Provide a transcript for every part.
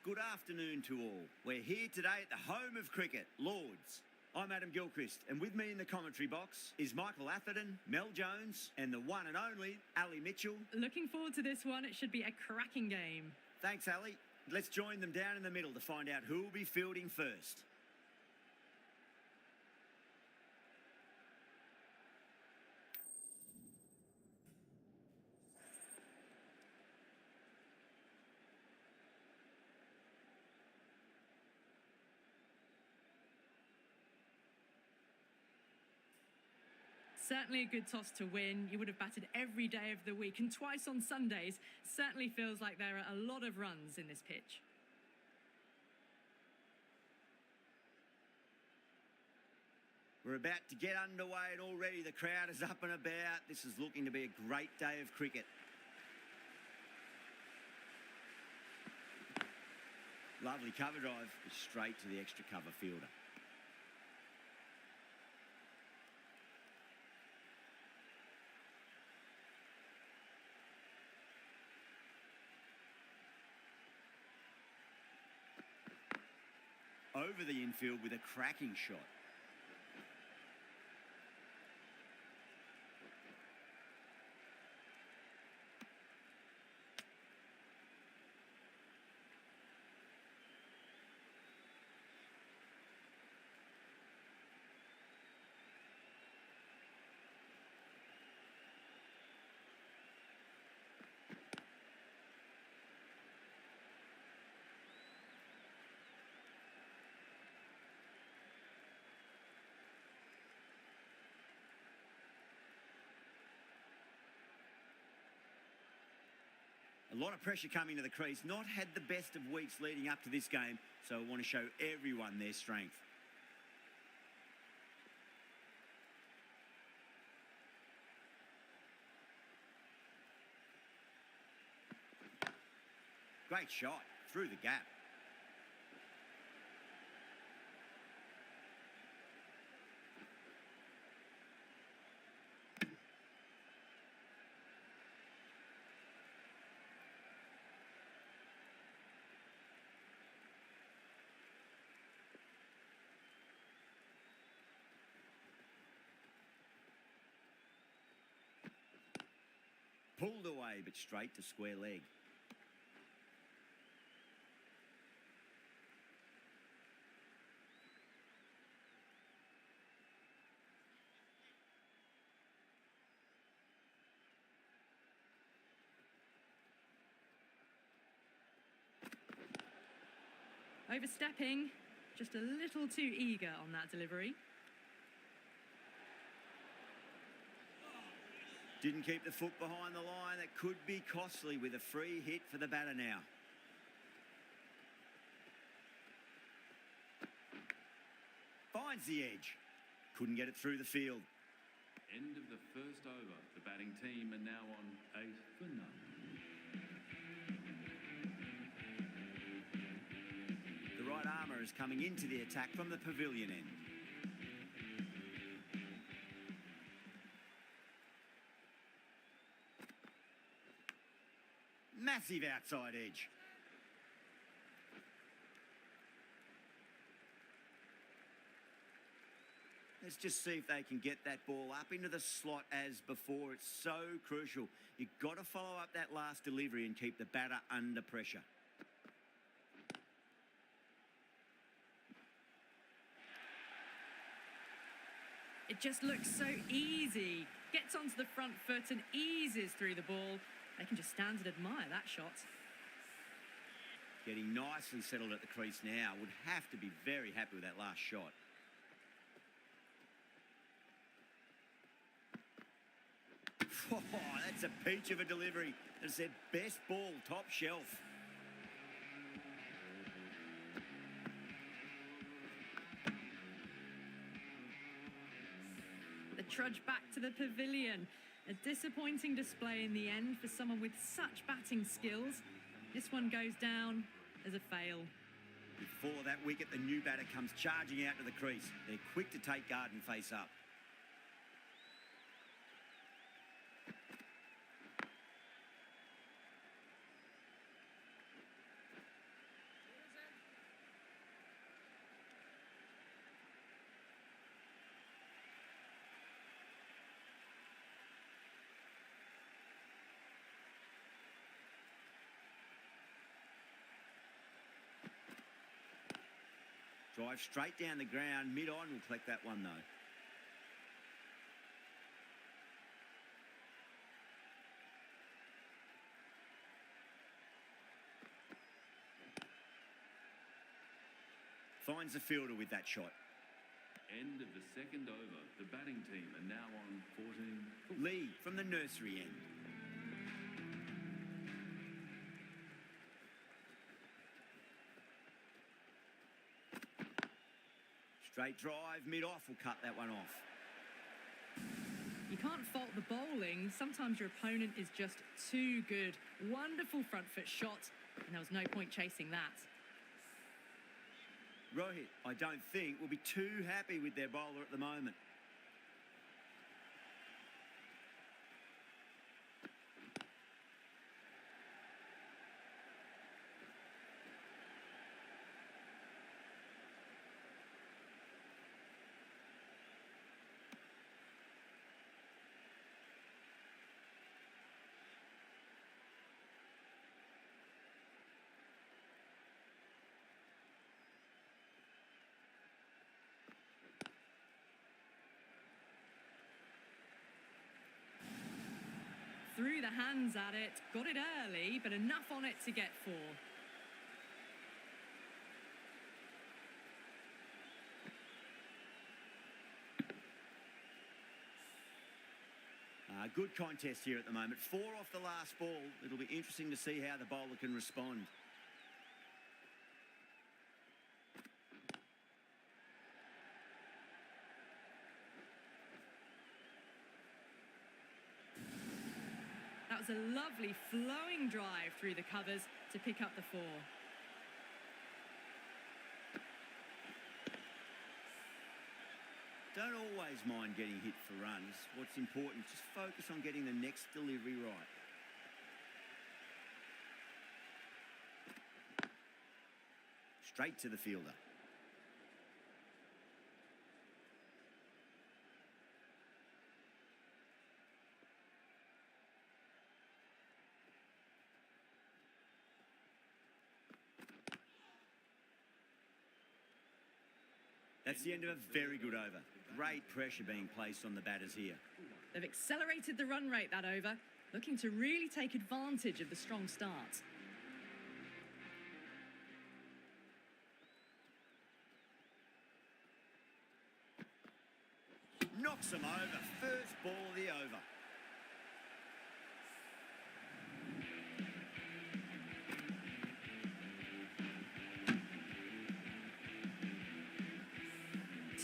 Good afternoon to all. We're here today at the home of cricket, LEAUGE. I'm Adam Gilchrist, and with me in the commentary box is Michael Atherton, Mel Jones, and the one and only Ali Mitchell. Looking forward to this one. It should be a cracking game. Thanks, Ali. Let's join them down in the middle to find out who will be fielding first. Certainly a good toss to win. You would have batted every day of the week and twice on Sundays. Certainly feels like there are a lot of runs in this pitch. We're about to get underway and already the crowd is up and about. This is looking to be a great day of cricket. Lovely cover drive, straight to the extra cover fielder. Over the infield with a cracking shot. A lot of pressure coming to the crease. Not had the best of weeks leading up to this game, so I want to show everyone their strength. Great shot through the gap. Pulled away, but straight to square leg. Overstepping, just a little too eager on that delivery. Didn't keep the foot behind the line. That could be costly with a free hit for the batter now. Finds the edge. Couldn't get it through the field. End of the first over. The batting team are now on 8 for none. The right armour is coming into the attack from the pavilion end. Massive outside edge. Let's just see if they can get that ball up into the slot as before. It's so crucial. You've got to follow up that last delivery and keep the batter under pressure. It just looks so easy. Gets onto the front foot and eases through the ball. They can just stand and admire that shot. Getting nicely settled at the crease now. Would have to be very happy with that last shot. Oh, that's a peach of a delivery. That's their best ball, top shelf. The trudge back to the pavilion. A disappointing display in the end for someone with such batting skills. This one goes down as a fail. Before that wicket, the new batter comes charging out to the crease. They're quick to take guard and face up. Drive straight down the ground. Mid-on will collect that one, though. Finds the fielder with that shot. End of the second over. The batting team are now on 14. Lee from the nursery end. Straight drive, mid-off will cut that one off. You can't fault the bowling. Sometimes your opponent is just too good. Wonderful front foot shot, and there was no point chasing that. Rohit, I don't think, will be too happy with their bowler at the moment. Threw the hands at it, got it early, but enough on it to get 4. Good contest here at the moment. 4 off the last ball. It'll be interesting to see how the bowler can respond. That was a lovely flowing drive through the covers to pick up the 4. Don't always mind getting hit for runs. What's important is just focus on getting the next delivery right. Straight to the fielder. That's the end of a very good over. Great pressure being placed on the batters here. They've accelerated the run rate that over, looking to really take advantage of the strong start. Knocks them over. First ball of the over.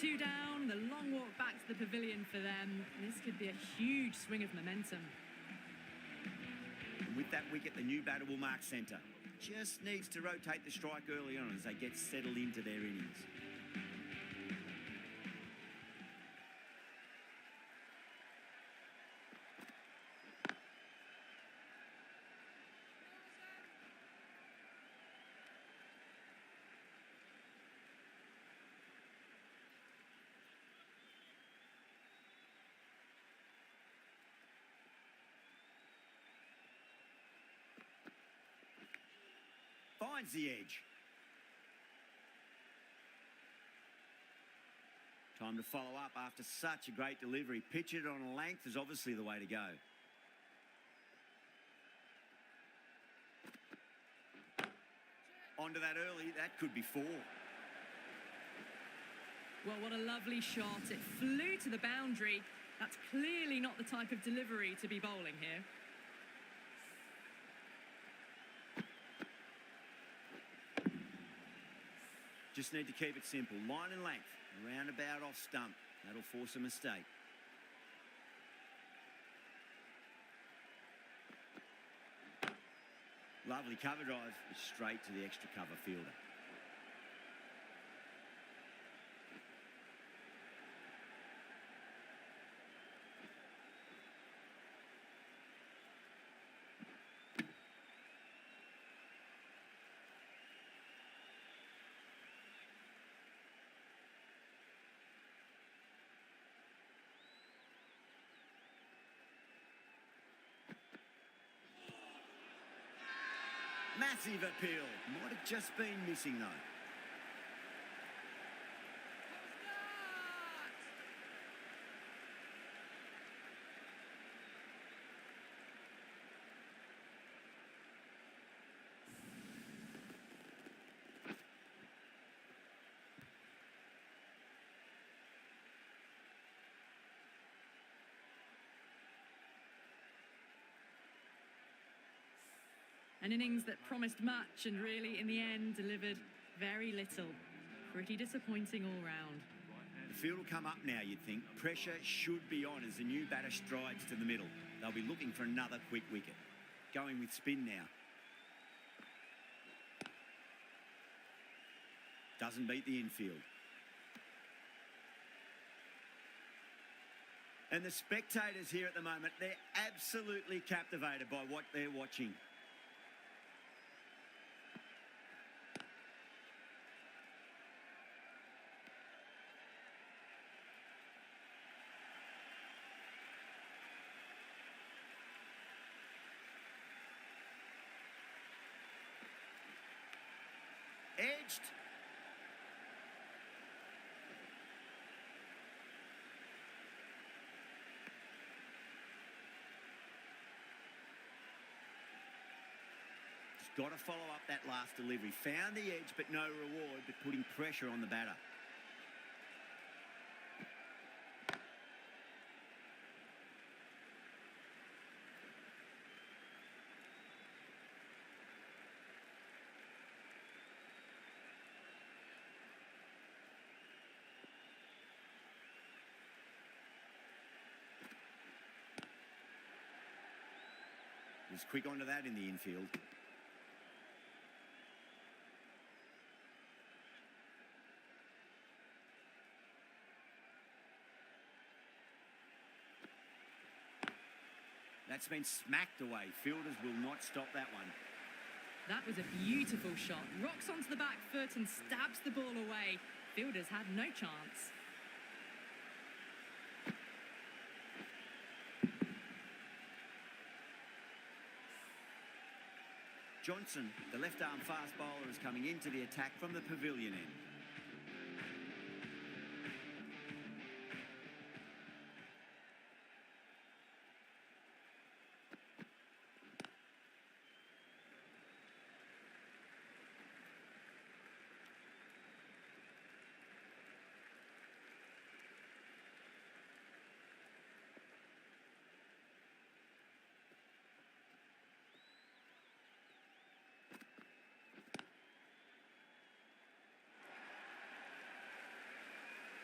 Two down, the long walk back to the pavilion for them. This could be a huge swing of momentum. And with that wicket, the new batter will mark centre. Just needs to rotate the strike early on as they get settled into their innings. Finds the edge. Time to follow up after such a great delivery. Pitch it on a length is obviously the way to go. Onto that early, that could be 4. Well, what a lovely shot. It flew to the boundary. That's clearly not the type of delivery to be bowling here. Just need to keep it simple. Line and length. Roundabout off stump. That'll force a mistake. Lovely cover drive. Straight to the extra cover fielder. Massive appeal. Might have just been missing though. An innings that promised much and really, in the end, delivered very little. Pretty disappointing all round. The field will come up now, you'd think. Pressure should be on as the new batter strides to the middle. They'll be looking for another quick wicket. Going with spin now. Doesn't beat the infield. And the spectators here at the moment, they're absolutely captivated by what they're watching. Edged. Just got to follow up that last delivery. Found the edge, but no reward, but putting pressure on the batter. Was quick onto that in the infield. That's been smacked away. Fielders will not stop that one. That was a beautiful shot. Rocks onto the back foot and stabs the ball away. Fielders had no chance. Johnson, the left-arm fast bowler, is coming into the attack from the pavilion end.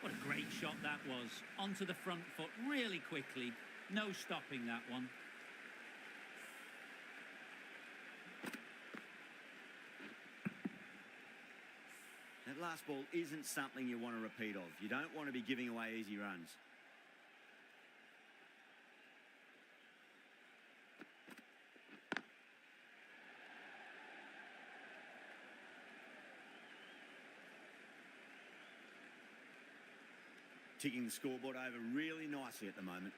What a great shot that was. Onto the front foot really quickly. No stopping that one. That last ball isn't something you want to repeat of. You don't want to be giving away easy runs. Ticking the scoreboard over really nicely at the moment.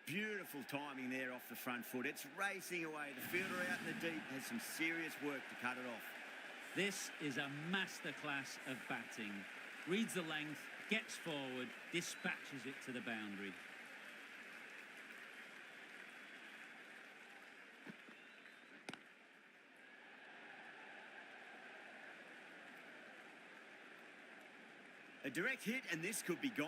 Beautiful timing there off the front foot. It's racing away. The fielder out in the deep has some serious work to cut it off. This is a masterclass of batting. Reads the length, gets forward, dispatches it to the boundary. A direct hit, and this could be gone.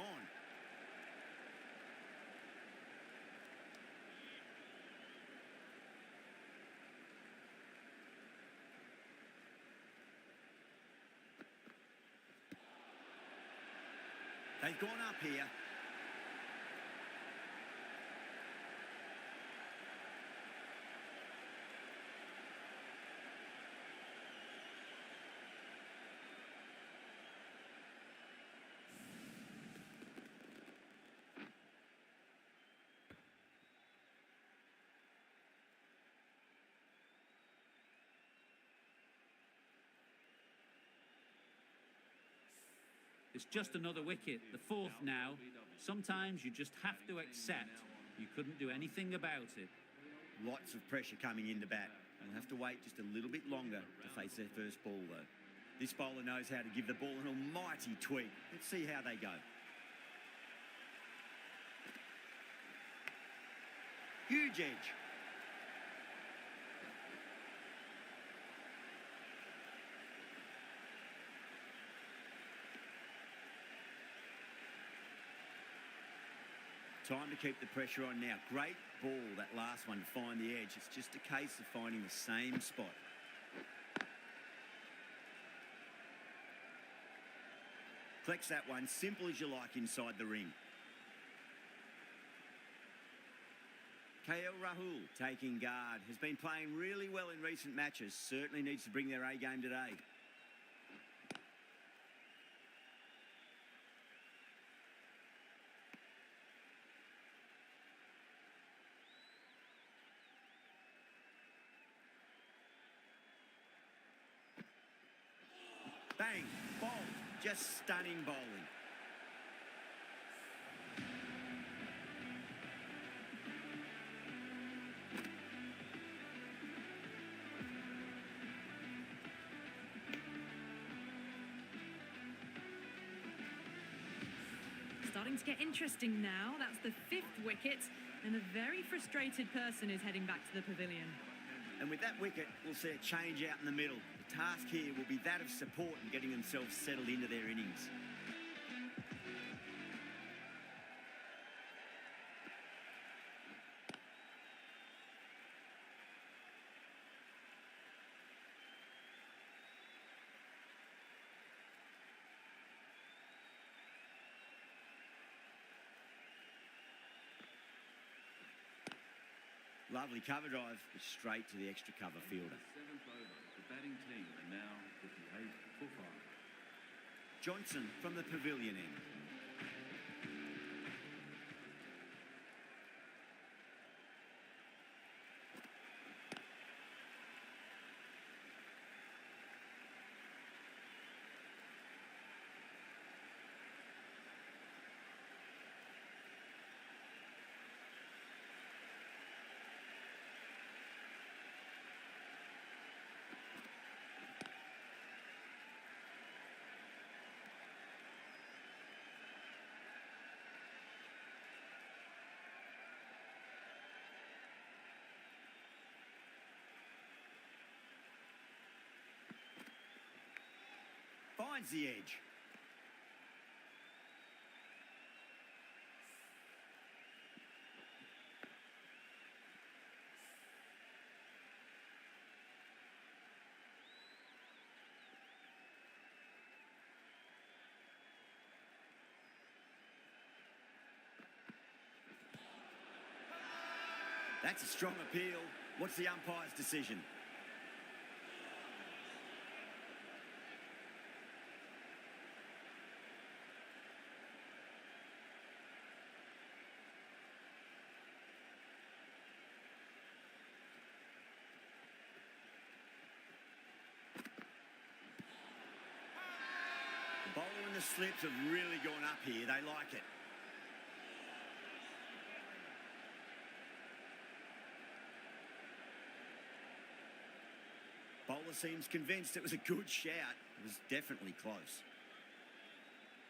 They've gone up here. It's just another wicket, the fourth now. Sometimes you just have to accept you couldn't do anything about it. Lots of pressure coming into bat. They'll have to wait just a little bit longer to face their first ball, though. This bowler knows how to give the ball an almighty tweak. Let's see how they go. Huge edge. Time to keep the pressure on now. Great ball, that last one, to find the edge. It's just a case of finding the same spot. Collects that one, simple as you like, inside the ring. KL Rahul taking guard. Has been playing really well in recent matches. Certainly needs to bring their A game today. Bang, bowled. Just stunning bowling. Starting to get interesting now. That's the 5th wicket, and a very frustrated person is heading back to the pavilion. And with that wicket, we'll see a change out in the middle. The task here will be that of support and getting themselves settled into their innings. Lovely cover drive, straight to the extra cover fielder. 7th over, the batting team are now 58 for 5. Johnson from the pavilion end. Finds the edge. That's a strong appeal. What's the umpire's decision? The bowler and the slips have really gone up here. They like it. Bowler seems convinced it was a good shout. It was definitely close.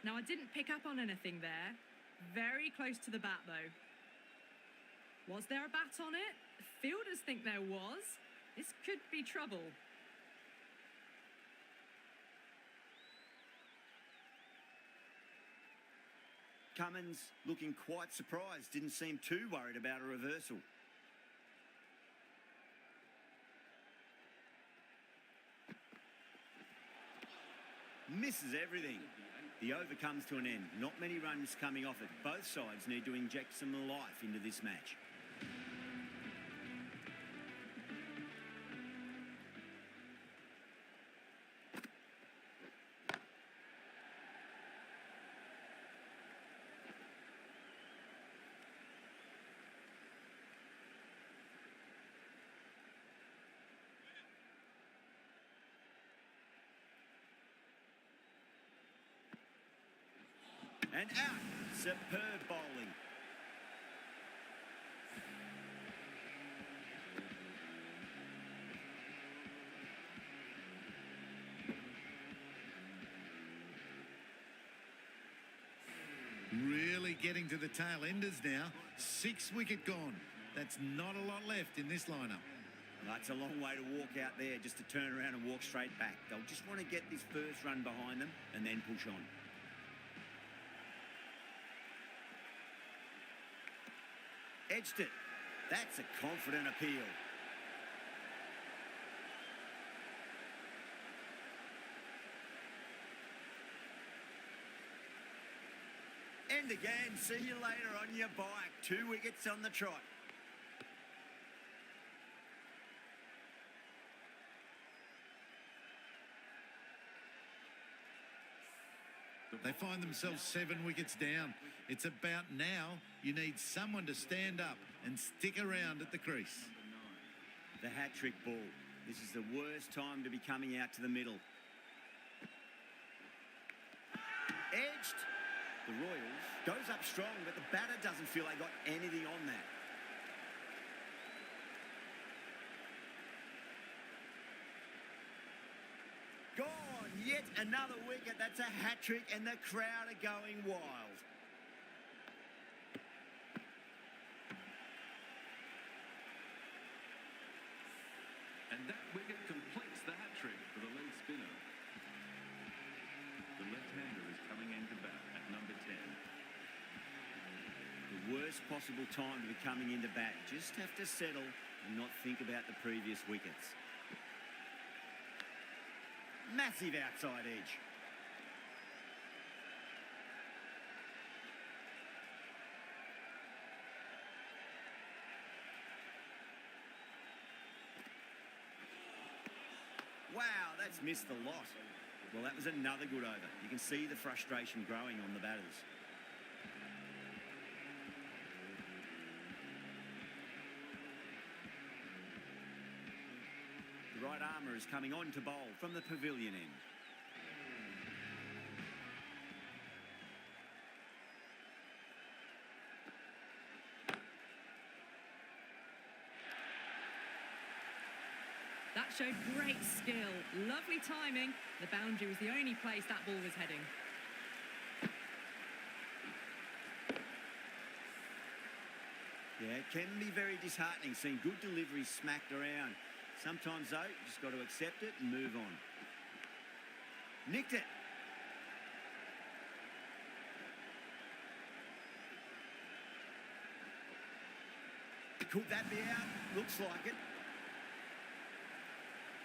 Now, I didn't pick up on anything there. Very close to the bat, though. Was there a bat on it? Fielders think there was. This could be trouble. Cummins looking quite surprised. Didn't seem too worried about a reversal. Misses everything. The over comes to an end. Not many runs coming off it. Both sides need to inject some life into this match. And out. Superb bowling. Really getting to the tail enders now. 6 wicket gone. That's not a lot left in this lineup. That's a long way to walk out there, just to turn around and walk straight back. They'll just want to get this first run behind them and then push on. Edged it. That's a confident appeal. And again, see you later on your bike. 2 wickets on the trot. They find themselves 7 wickets down. It's about now you need someone to stand up and stick around at the crease. The hat-trick ball. This is the worst time to be coming out to the middle. Edged. The Royals goes up strong, but the batter doesn't feel they got anything on that. Gone. Yet another wicket. That's a hat-trick, and the crowd are going wild. And that wicket completes the hat-trick for the lead spinner. The left-hander is coming into bat at number 10. The worst possible time to be coming into bat. Just have to settle and not think about the previous wickets. Massive outside edge. Wow, that's missed the lot. Well, that was another good over. You can see the frustration growing on the batters. The right armour is coming on to bowl from the pavilion end. That showed great skill. Lovely timing. The boundary was the only place that ball was heading. Yeah, it can be very disheartening seeing good deliveries smacked around. Sometimes, though, you just got to accept it and move on. Nicked it. Could that be out? Looks like it.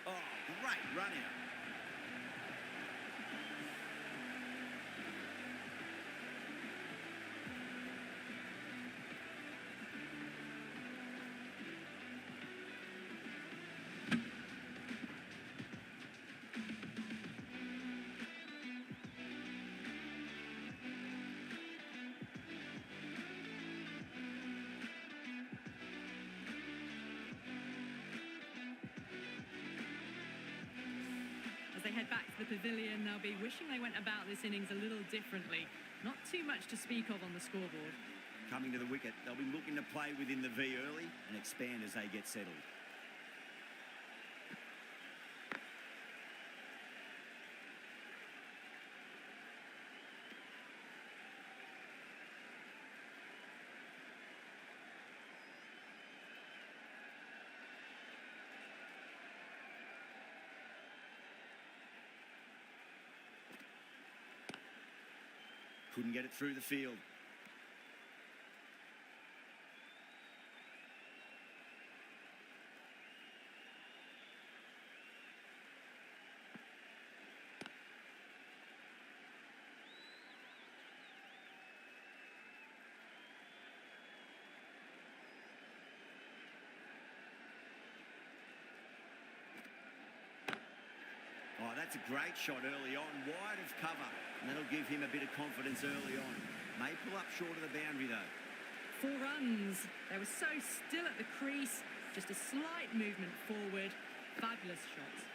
Oh, great run out. As they head back to the pavilion, they'll be wishing they went about this innings a little differently. Not too much to speak of on the scoreboard. Coming to the wicket, they'll be looking to play within the V early and expand as they get settled. Couldn't get it through the field. Oh, that's a great shot early on, wide of cover, and that'll give him a bit of confidence early on. May pull up short of the boundary, though. 4 runs. They were so still at the crease. Just a slight movement forward. Fabulous shots.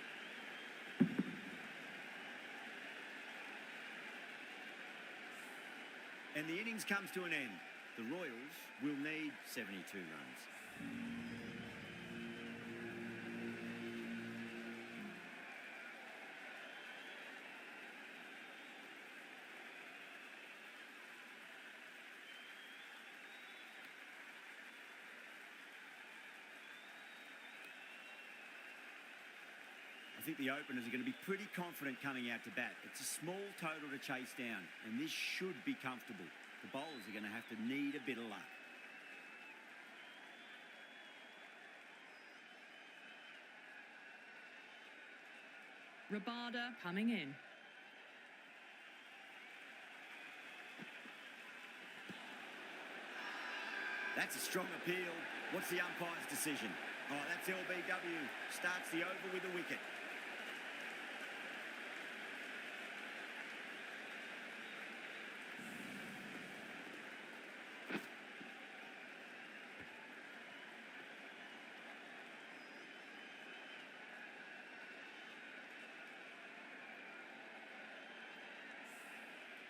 And the innings comes to an end. The Royals will need 72 runs. I think the openers are going to be pretty confident coming out to bat. It's a small total to chase down, and this should be comfortable. The bowlers are going to have to need a bit of luck. Rabada coming in. That's a strong appeal. What's the umpire's decision? Oh, that's LBW. Starts the over with a wicket.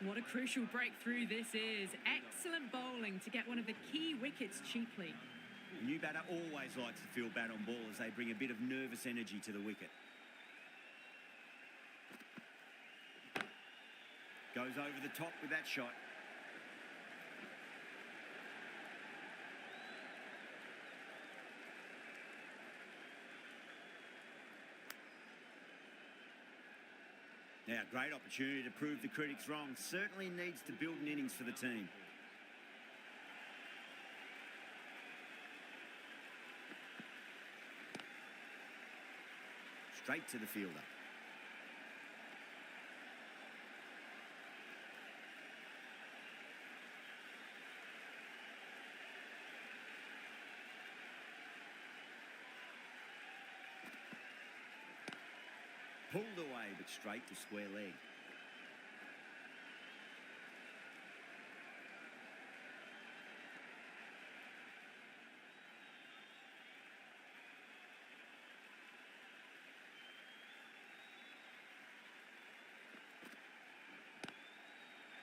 What a crucial breakthrough this is. Excellent bowling to get one of the key wickets cheaply. The new batter always likes to feel bat on ball as they bring a bit of nervous energy to the wicket. Goes over the top with that shot. Now, great opportunity to prove the critics wrong. Certainly needs to build an innings for the team. Straight to the fielder. Pulled away, but straight to square leg.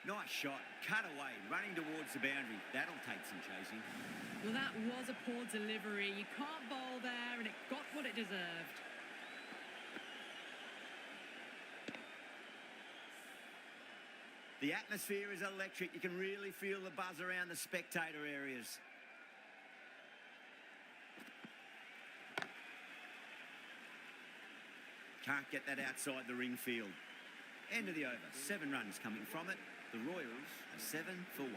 Nice shot, cut away, running towards the boundary. That'll take some chasing. Well, that was a poor delivery. You can't bowl there, and it got what it deserved. The atmosphere is electric. You can really feel the buzz around the spectator areas. Can't get that outside the ring field. End of the over. 7 runs coming from it. The Royals are 7 for 1.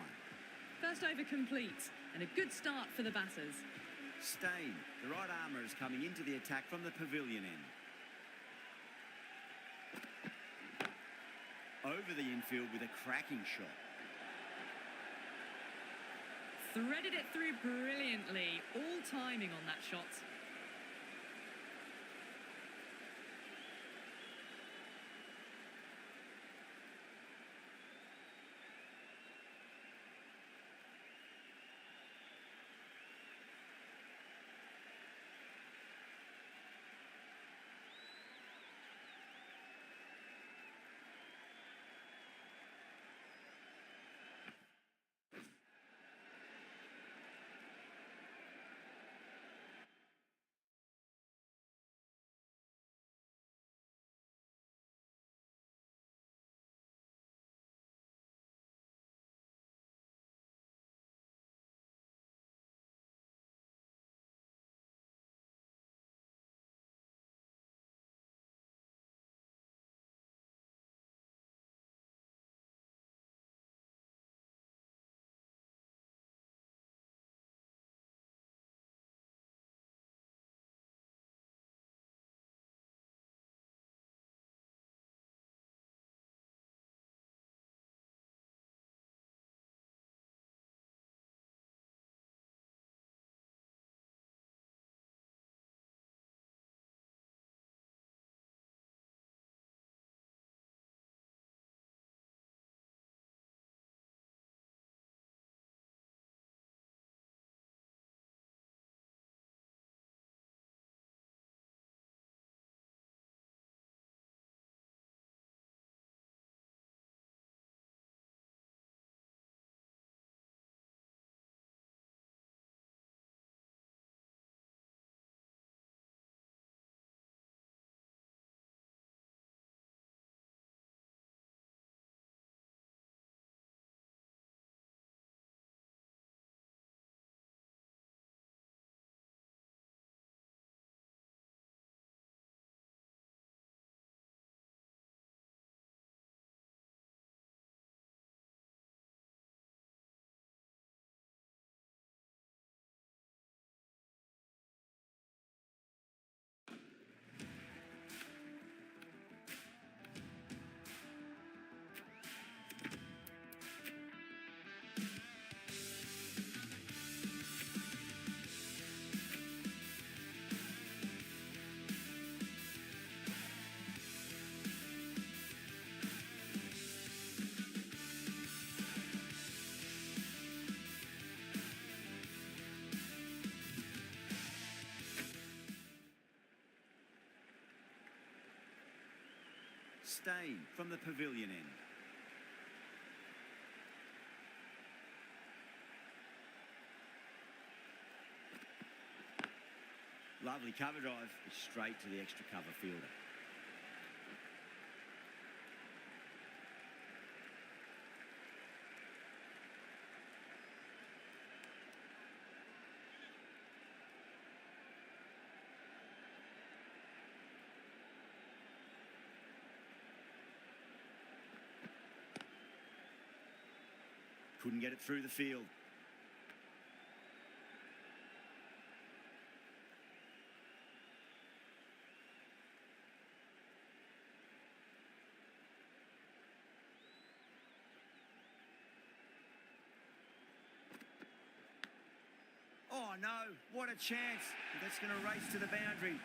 First over complete, and a good start for the batters. Stain, the right armour, is coming into the attack from the pavilion end. Over the infield with a cracking shot. Threaded it through brilliantly. All timing on that shot. S16 from the pavilion end. Lovely cover drive, straight to the extra cover fielder. Couldn't get it through the field. Oh no, what a chance. That's going to race to the boundary.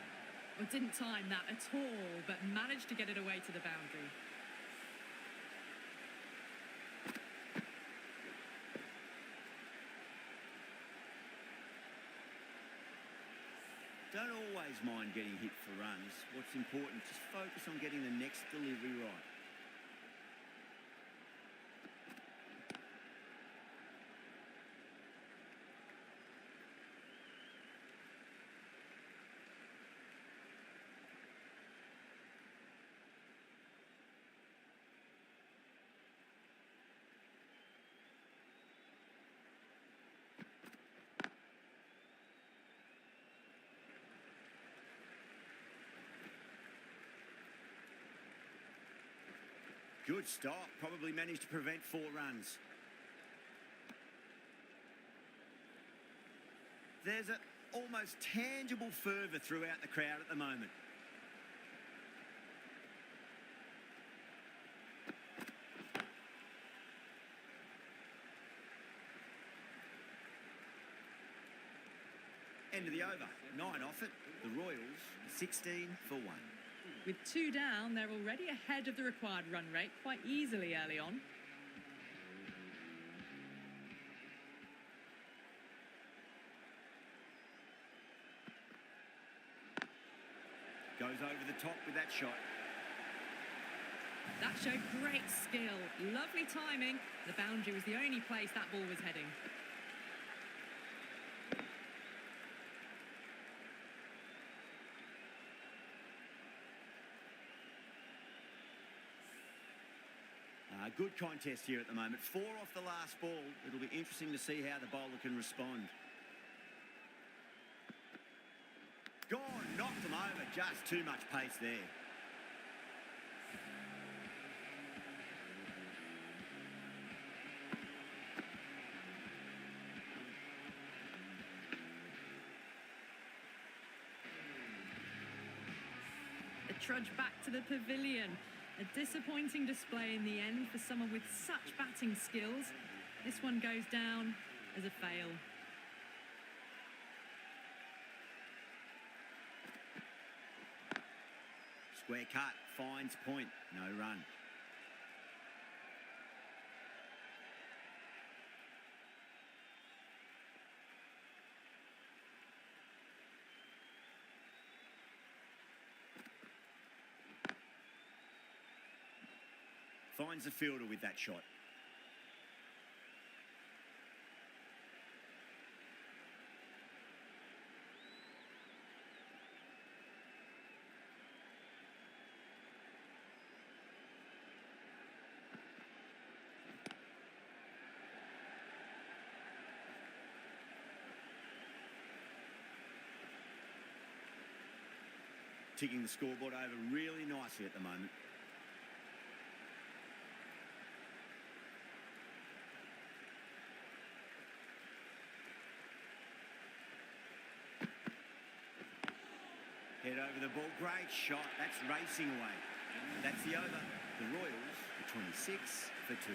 Well, didn't time that at all, but managed to get it away to the boundary. Don't always mind getting hit for runs. What's important, just focus on getting the next delivery right. Good stop, probably managed to prevent 4 runs. There's an almost tangible fervour throughout the crowd at the moment. End of the over, 9 off it. The Royals, 16 for 1. With 2 down, they're already ahead of the required run rate quite easily early on. Goes over the top with that shot. That showed great skill, lovely timing. The boundary was the only place that ball was heading. Good contest here at the moment. 4 off the last ball. It'll be interesting to see how the bowler can respond. Gone, knocked them over. Just too much pace there. The trudge back to the pavilion. A disappointing display in the end for someone with such batting skills. This one goes down as a fail. Square cut, finds point, no run. Finds the fielder with that shot. Ticking the scoreboard over really nicely at the moment. Head over the ball, great shot. That's racing away. That's the over. The Royals are 26 for 2.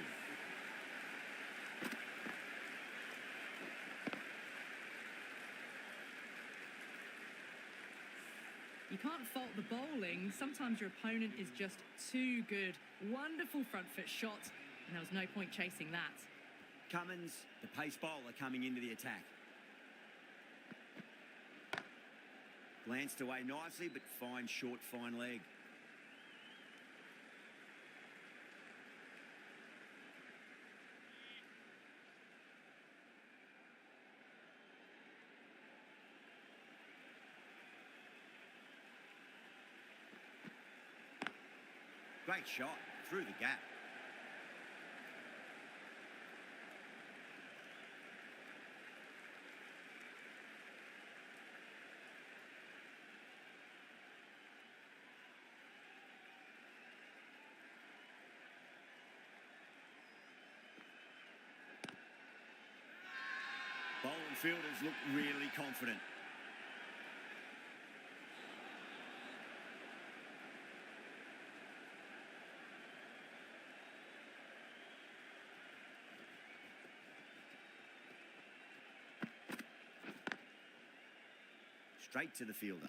You can't fault the bowling. Sometimes your opponent is just too good. Wonderful front foot shot, and there was no point chasing that. Cummins, the pace bowler, coming into the attack. Glanced away nicely, but fine short, fine leg. Great shot through the gap. Bowling fielders look really confident. Straight to the fielder.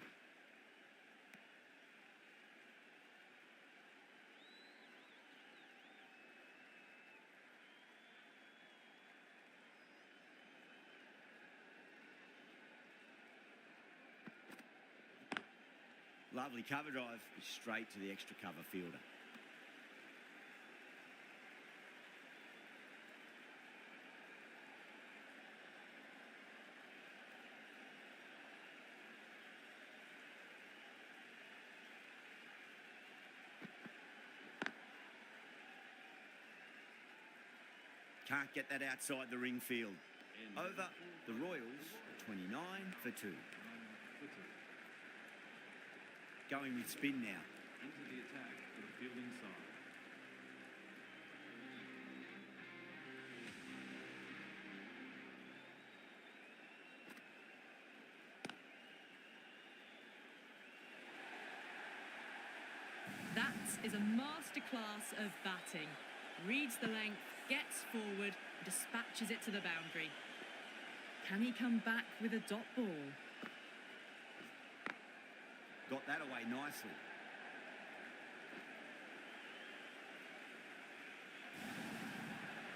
Lovely cover drive, straight to the extra cover fielder. Can't get that outside the ring field. Over, the Royals, 29 for 2. Going with spin now. Into the attack for the fielding side. That is a masterclass of batting. Reads the length, gets forward, dispatches it to the boundary. Can he come back with a dot ball? Got that away nicely.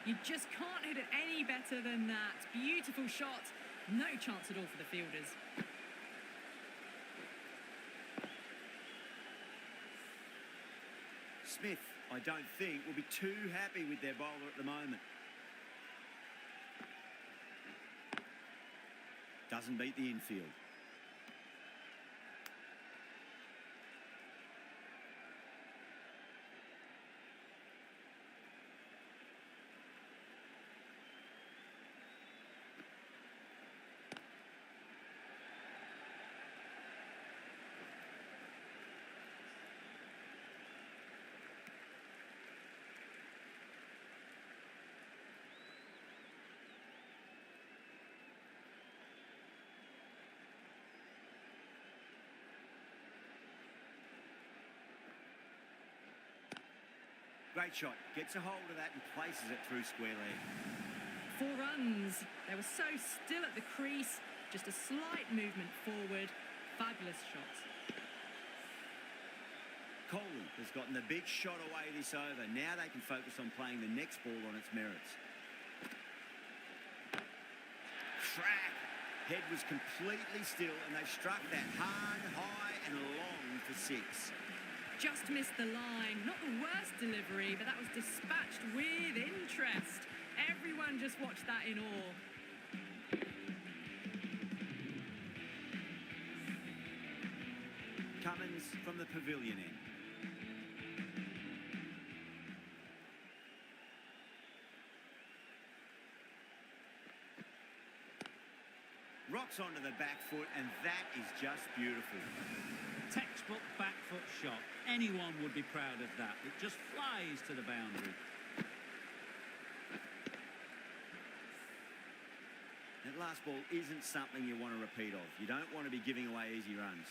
You just can't hit it any better than that. Beautiful shot. No chance at all for the fielders. Smith, I don't think, will be too happy with their bowler at the moment. Doesn't beat the infield. Great shot. Gets a hold of that and places it through square leg. 4 runs. They were so still at the crease. Just a slight movement forward. Fabulous shot. Coley has gotten the big shot away this over. Now they can focus on playing the next ball on its merits. Crack. Head was completely still and they struck that hard, high and long for 6. Just missed the line. Not the worst delivery, but that was dispatched with interest. Everyone just watched that in awe. Cummins from the pavilion end. Rocks onto the back foot, and that is just beautiful. Textbook back foot shot. Anyone would be proud of that. It just flies to the boundary. That last ball isn't something you want to repeat of. You don't want to be giving away easy runs.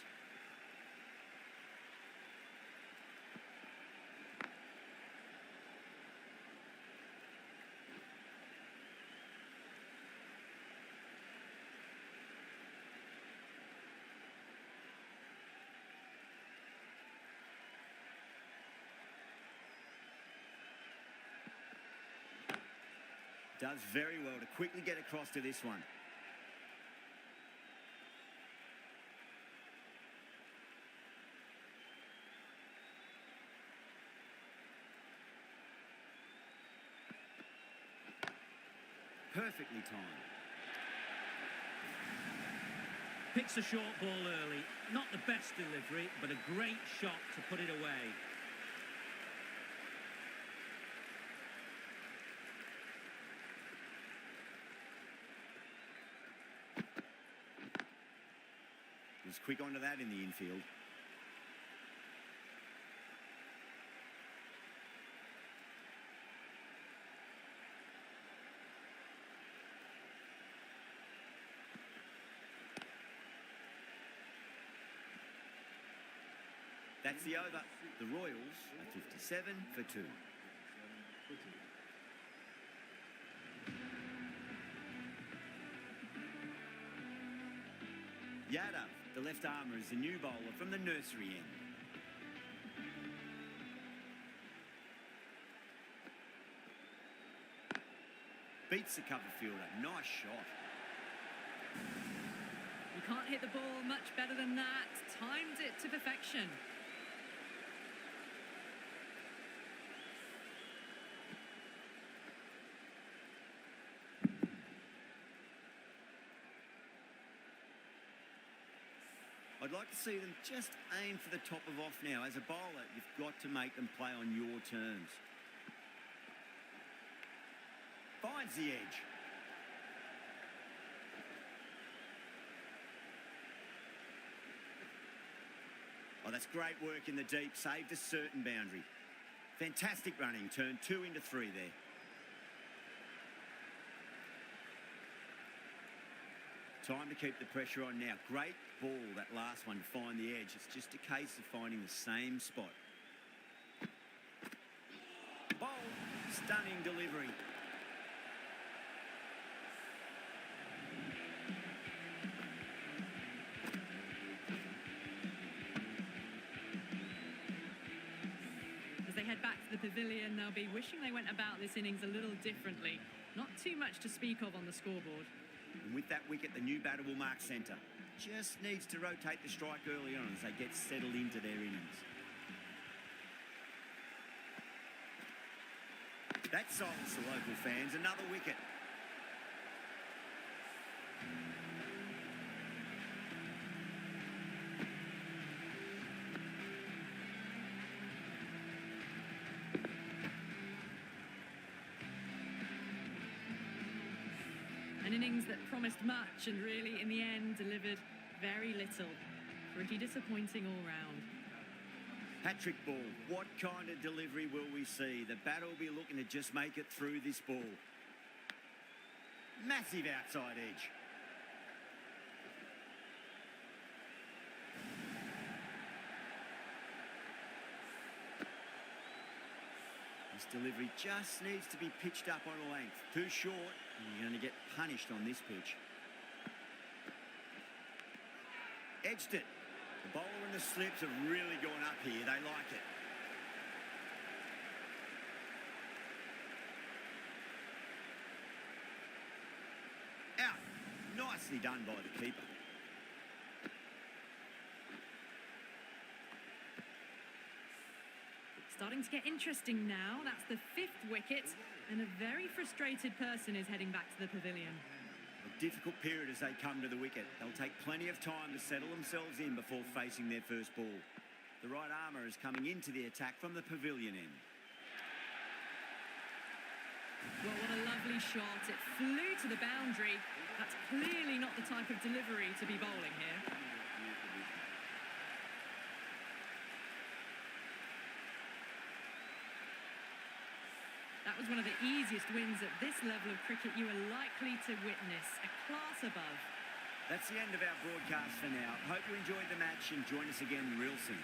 Does very well to quickly get across to this one. Perfectly timed. Picks a short ball early. Not the best delivery, but a great shot to put it away. Was quick onto that in the infield. That's the over. The Royals are 57 for 2. Yadav, the left armour, is the new bowler from the nursery end. Beats the cover fielder. Nice shot. You can't hit the ball much better than that. Timed it to perfection. I'd like to see them just aim for the top of off now. As a bowler, you've got to make them play on your terms. Finds the edge. Oh, that's great work in the deep. Saved a certain boundary. Fantastic running. Turned 2 into 3 there. Time to keep the pressure on now. Great ball, that last one, to find the edge. It's just a case of finding the same spot. Bowl. Stunning delivery. As they head back to the pavilion, they'll be wishing they went about this innings a little differently. Not too much to speak of on the scoreboard. And with that wicket, the new batter will mark centre. Just needs to rotate the strike early on as they get settled into their innings. That silenced the local fans. Another wicket. An innings that promised much and really, in the end, delivered very little. Pretty disappointing all round. Hat-trick ball. What kind of delivery will we see? The batter will be looking to just make it through this ball. Massive outside edge. This delivery just needs to be pitched up on a length. Too short, and you're going to get punished on this pitch. Edged it. The bowler and the slips have really gone up here. They like it. Out. Nicely done by the keeper. Starting to get interesting now. That's the 5th wicket, and a very frustrated person is heading back to the pavilion. A difficult period as they come to the wicket. They'll take plenty of time to settle themselves in before facing their first ball. The right armour is coming into the attack from the pavilion end. Well, what a lovely shot. It flew to the boundary. That's clearly not the type of delivery to be bowling here. That was one of the easiest wins at this level of cricket you are likely to witness. A class above. That's the end of our broadcast for now. Hope you enjoyed the match and join us again real soon.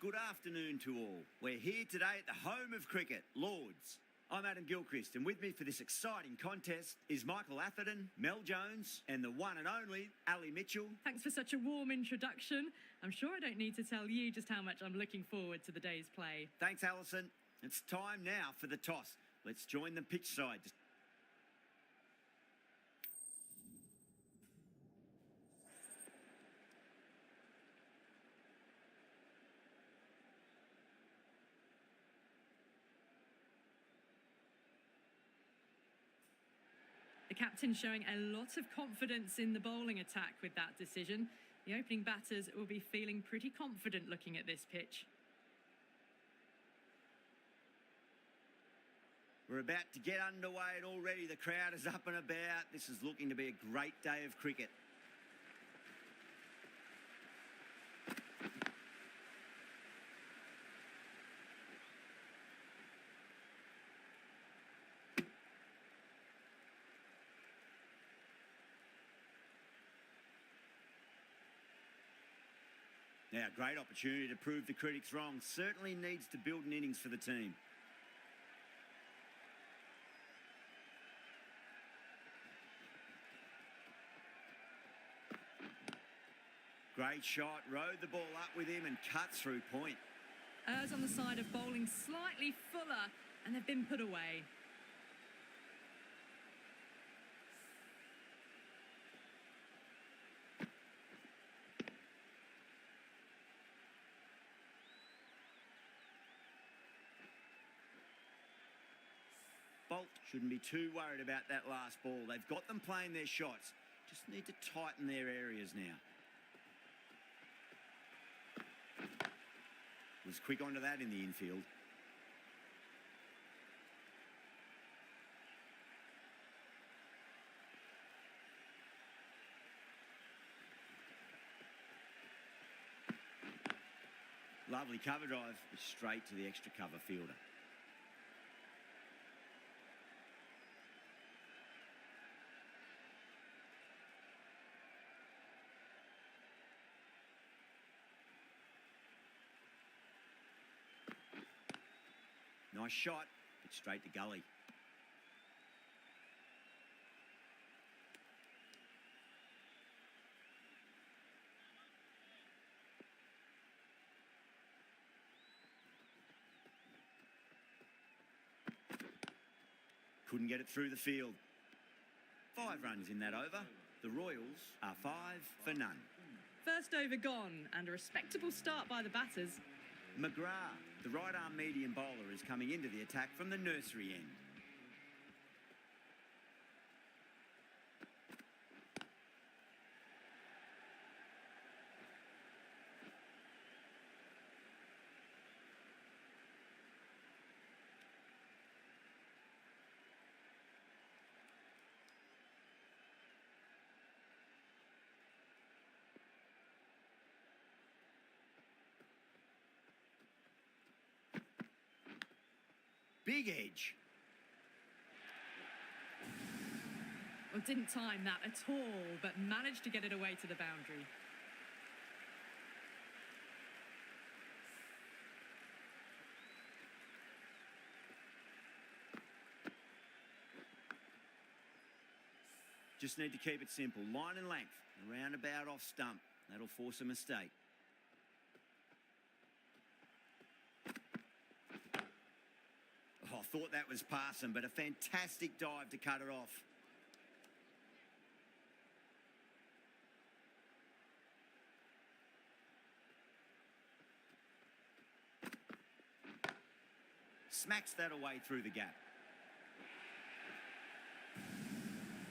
good afternoon to all. We're here today at the home of cricket, Lords. I'm Adam Gilchrist, and with me for this exciting contest is Michael Atherton, Mel Jones, and the one and only Ali Mitchell. Thanks for such a warm introduction. I'm sure I don't need to tell you just how much I'm looking forward to the day's play. Thanks, Alison. It's time now for the toss. Let's join the pitch side. The captain showing a lot of confidence in the bowling attack with that decision. The opening batters will be feeling pretty confident looking at this pitch. We're about to get underway and already the crowd is up and about. This is looking to be a great day of cricket. Now, great opportunity to prove the critics wrong. Certainly needs to build an innings for the team. Great shot, rode the ball up with him and cut through point. Errs on the side of bowling slightly fuller, and they've been put away. Bolt shouldn't be too worried about that last ball. They've got them playing their shots. Just need to tighten their areas now. Was quick onto that in the infield. Lovely cover drive, straight to the extra cover fielder. Nice shot, but straight to gully. Couldn't get it through the field. 5 runs in that over. The Royals are 5 for none. First over gone, and a respectable start by the batters. McGrath, the right-arm medium bowler, is coming into the attack from the nursery end. Big edge. Well, didn't time that at all, but managed to get it away to the boundary. Just need to keep it simple. Line and length. Around about off stump. That'll force a mistake. Oh, I thought that was passing, but a fantastic dive to cut it off. Smacks that away through the gap.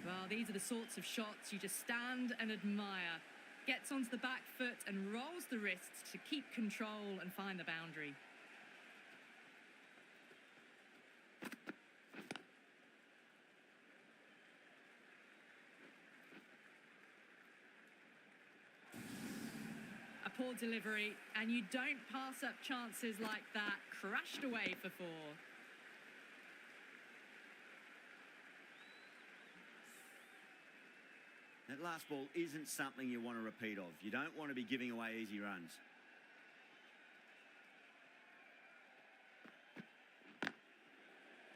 Well, these are the sorts of shots you just stand and admire. Gets onto the back foot and rolls the wrists to keep control and find the boundary. Poor delivery, and you don't pass up chances like that. Crashed away for 4. That last ball isn't something you want to repeat of. You don't want to be giving away easy runs.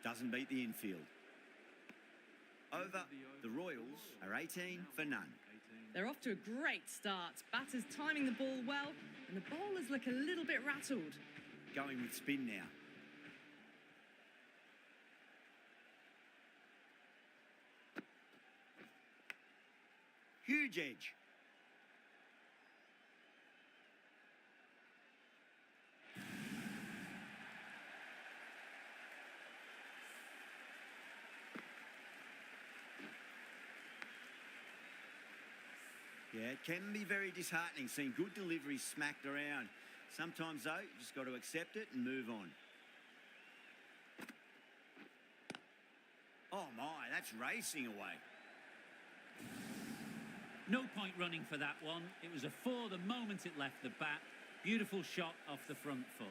Doesn't beat the infield. Over, the Royals are 18 for none. They're off to a great start. Batters timing the ball well, and the bowlers look a little bit rattled. Going with spin now. Huge edge. Yeah, it can be very disheartening seeing good deliveries smacked around. Sometimes, though, you just got to accept it and move on. Oh, my, that's racing away. No point running for that one. It was a four the moment it left the bat. Beautiful shot off the front foot.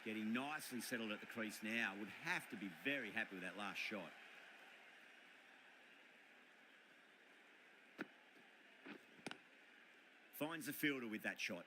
Getting nicely settled at the crease now. Would have to be very happy with that last shot. Finds the fielder with that shot.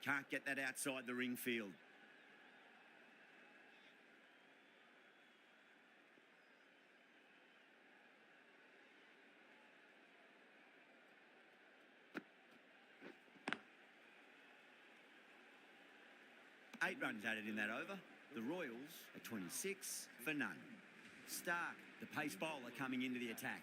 Can't get that outside the ring field. Eight runs added in that over. The Royals are 26 for none. Stark, the pace bowler, coming into the attack.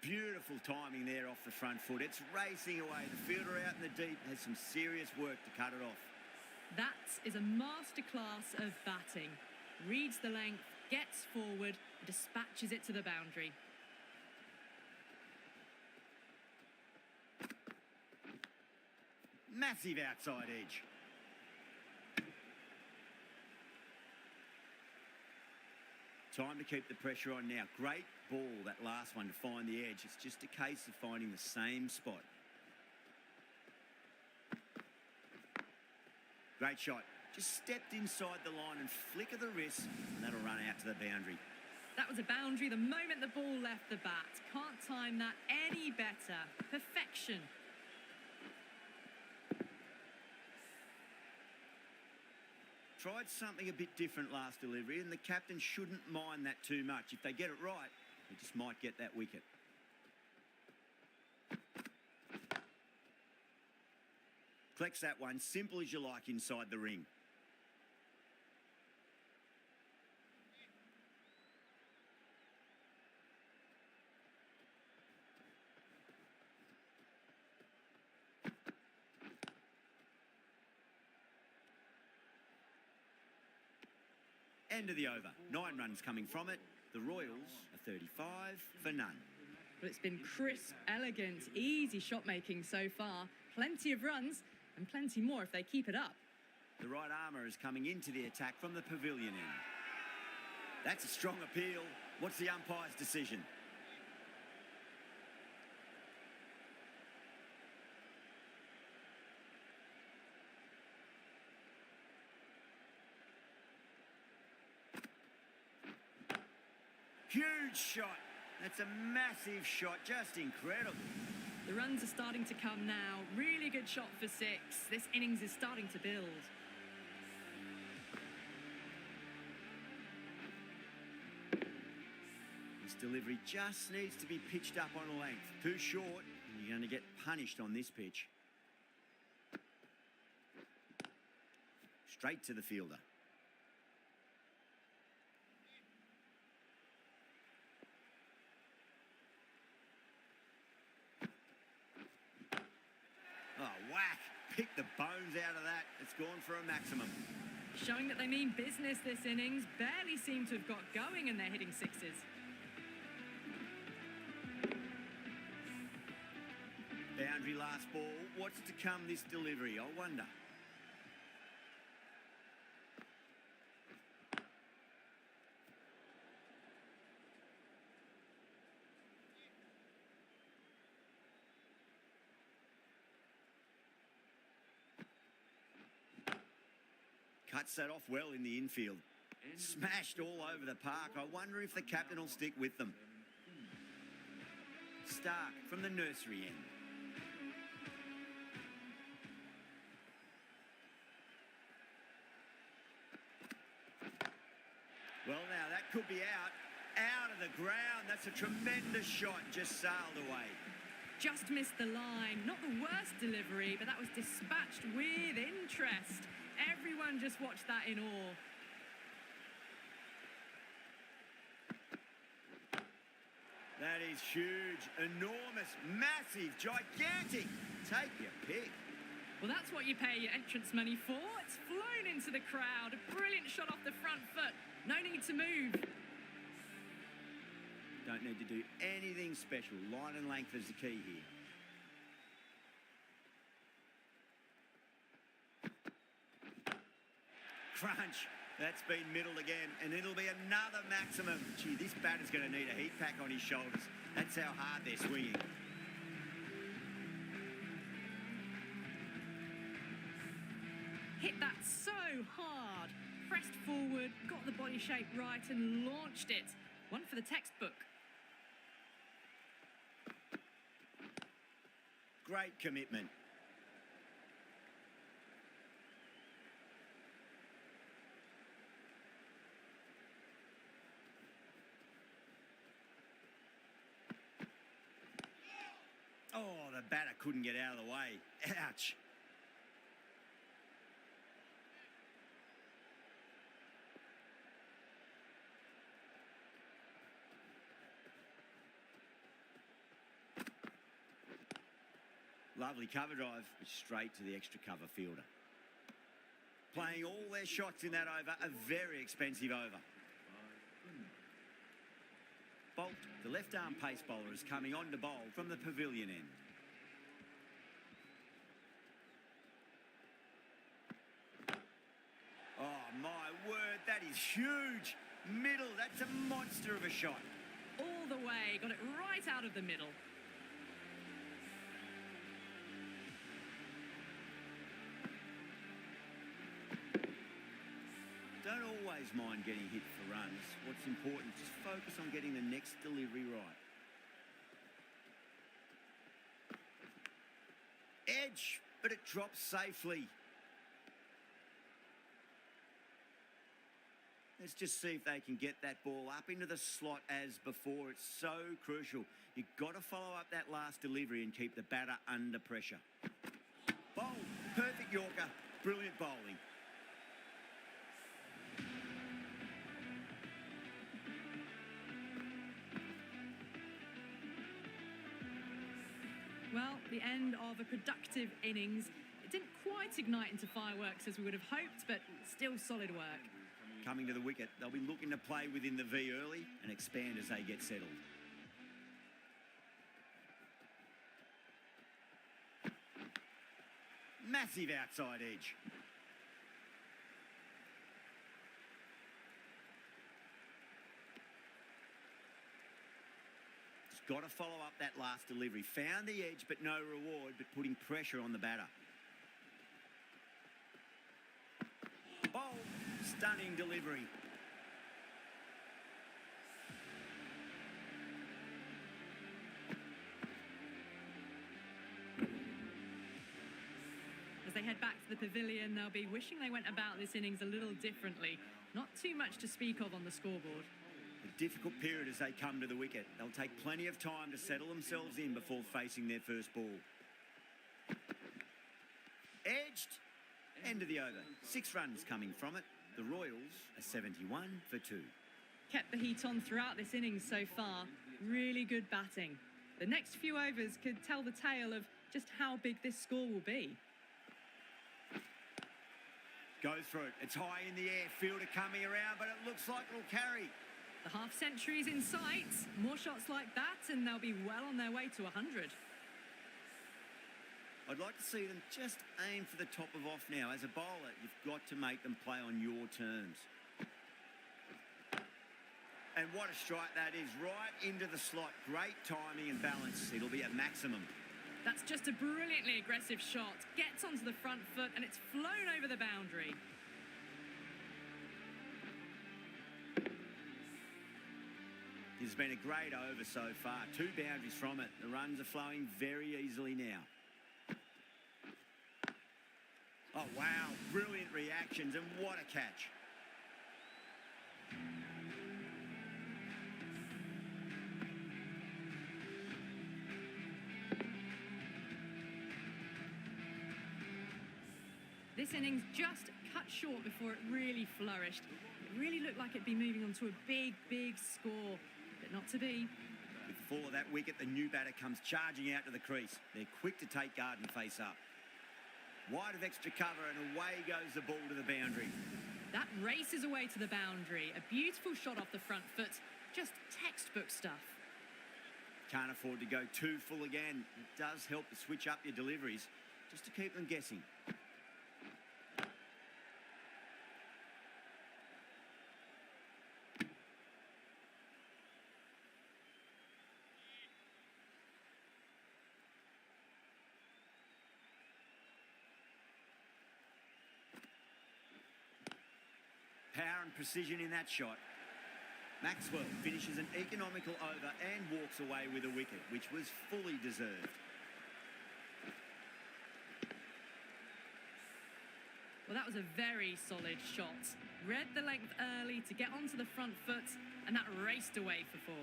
Beautiful timing there off the front foot. It's racing away. The fielder out in the deep has some serious work to cut it off. That is a masterclass of batting. Reads the length, gets forward, and dispatches it to the boundary. Massive outside edge. Time to keep the pressure on now. Great ball, that last one, to find the edge. It's just a case of finding the same spot. Great shot. Just stepped inside the line and flick of the wrist, and that'll run out to the boundary. That was a boundary the moment the ball left the bat. Can't time that any better. Perfection. Tried something a bit different last delivery, and the captain shouldn't mind that too much. If they get it right, they just might get that wicket. Collects that one, simple as you like, inside the ring. End of the over. 9 runs coming from it. The Royals are 35 for none. Well, it's been crisp, elegant, easy shot making so far. Plenty of runs and plenty more if they keep it up. The right armour is coming into the attack from the pavilion end. That's a strong appeal. What's the umpire's decision? Huge shot. That's a massive shot. Just incredible. The runs are starting to come now. Really good shot for 6. This innings is starting to build. This delivery just needs to be pitched up on a length. Too short, and You're going to get punished on this pitch. Straight to the fielder. Oh, whack. Pick the bones out of that. It's gone for a maximum. Showing that they mean business this innings. Barely seem to have got going and they're hitting sixes. Boundary last ball. What's to come this delivery? I wonder. Cuts that off well in the infield. Smashed all over the park. I wonder if the captain will stick with them. Stark from the nursery end. Well, now that could be out. Out of the ground. That's a tremendous shot. Just sailed away. Just missed the line. Not the worst delivery, but that was dispatched with interest. Everyone just watched that in awe. That is huge, enormous, massive, gigantic. Take your pick. Well, that's what you pay your entrance money for. It's flown into the crowd. A brilliant shot off the front foot. No need to move. Don't need to do anything special. Line and length is the key here. Crunch. That's been middled again, and it'll be another maximum. Gee, this batter's going to need a heat pack on his shoulders. That's how hard they're swinging. Hit that so hard. Pressed forward, got the body shape right and launched it. One for the textbook. Great commitment. Oh, the batter couldn't get out of the way. Ouch. Lovely cover drive, straight to the extra cover fielder. Playing all their shots in that over, a very expensive over. Bolt, the left-arm pace bowler, is coming on to bowl from the pavilion end. Oh, my word, that is huge. Middle, that's a monster of a shot. All the way, got it right out of the middle. Don't always mind getting hit for runs. What's important is just focus on getting the next delivery right. Edge, but it drops safely. Let's just see if they can get that ball up into the slot as before. It's so crucial. You've got to follow up that last delivery and keep the batter under pressure. Bowl, perfect Yorker, brilliant bowling. Well, the end of a productive innings. It didn't quite ignite into fireworks as we would have hoped, but still solid work. Coming to the wicket, they'll be looking to play within the V early and expand as they get settled. Massive outside edge. Got to follow up that last delivery. Found the edge, but no reward, but putting pressure on the batter. Bowl, stunning delivery. As they head back to the pavilion, they'll be wishing they went about this innings a little differently. Not too much to speak of on the scoreboard. A difficult period as they come to the wicket. They'll take plenty of time to settle themselves in before facing their first ball. Edged. End of the over. 6 runs coming from it. The Royals are 71 for 2. Kept the heat on throughout this innings so far. Really good batting. The next few overs could tell the tale of just how big this score will be. Goes through it. It's high in the air. Fielder coming around, but it looks like it'll carry. The half-century's in sight. More shots like that and they'll be well on their way to 100. I'd like to see them just aim for the top of off now. As a bowler, you've got to make them play on your terms. And what a strike that is, right into the slot. Great timing and balance. It'll be at maximum. That's just a brilliantly aggressive shot. Gets onto the front foot and it's flown over the boundary. This has been a great over so far. 2 boundaries from it. The runs are flowing very easily now. Oh, wow. Brilliant reactions and what a catch. This innings just cut short before it really flourished. It really looked like it'd be moving on to a big, big score, but not to be. With the fall of that wicket, the new batter comes charging out to the crease. They're quick to take guard and face up. Wide of extra cover and away goes the ball to the boundary. That races away to the boundary. A beautiful shot off the front foot. Just textbook stuff. Can't afford to go too full again. It does help to switch up your deliveries just to keep them guessing. Power and precision in that shot. Maxwell finishes an economical over and walks away with a wicket, which was fully deserved. Well, that was a very solid shot. Read the length early to get onto the front foot, and that raced away for 4.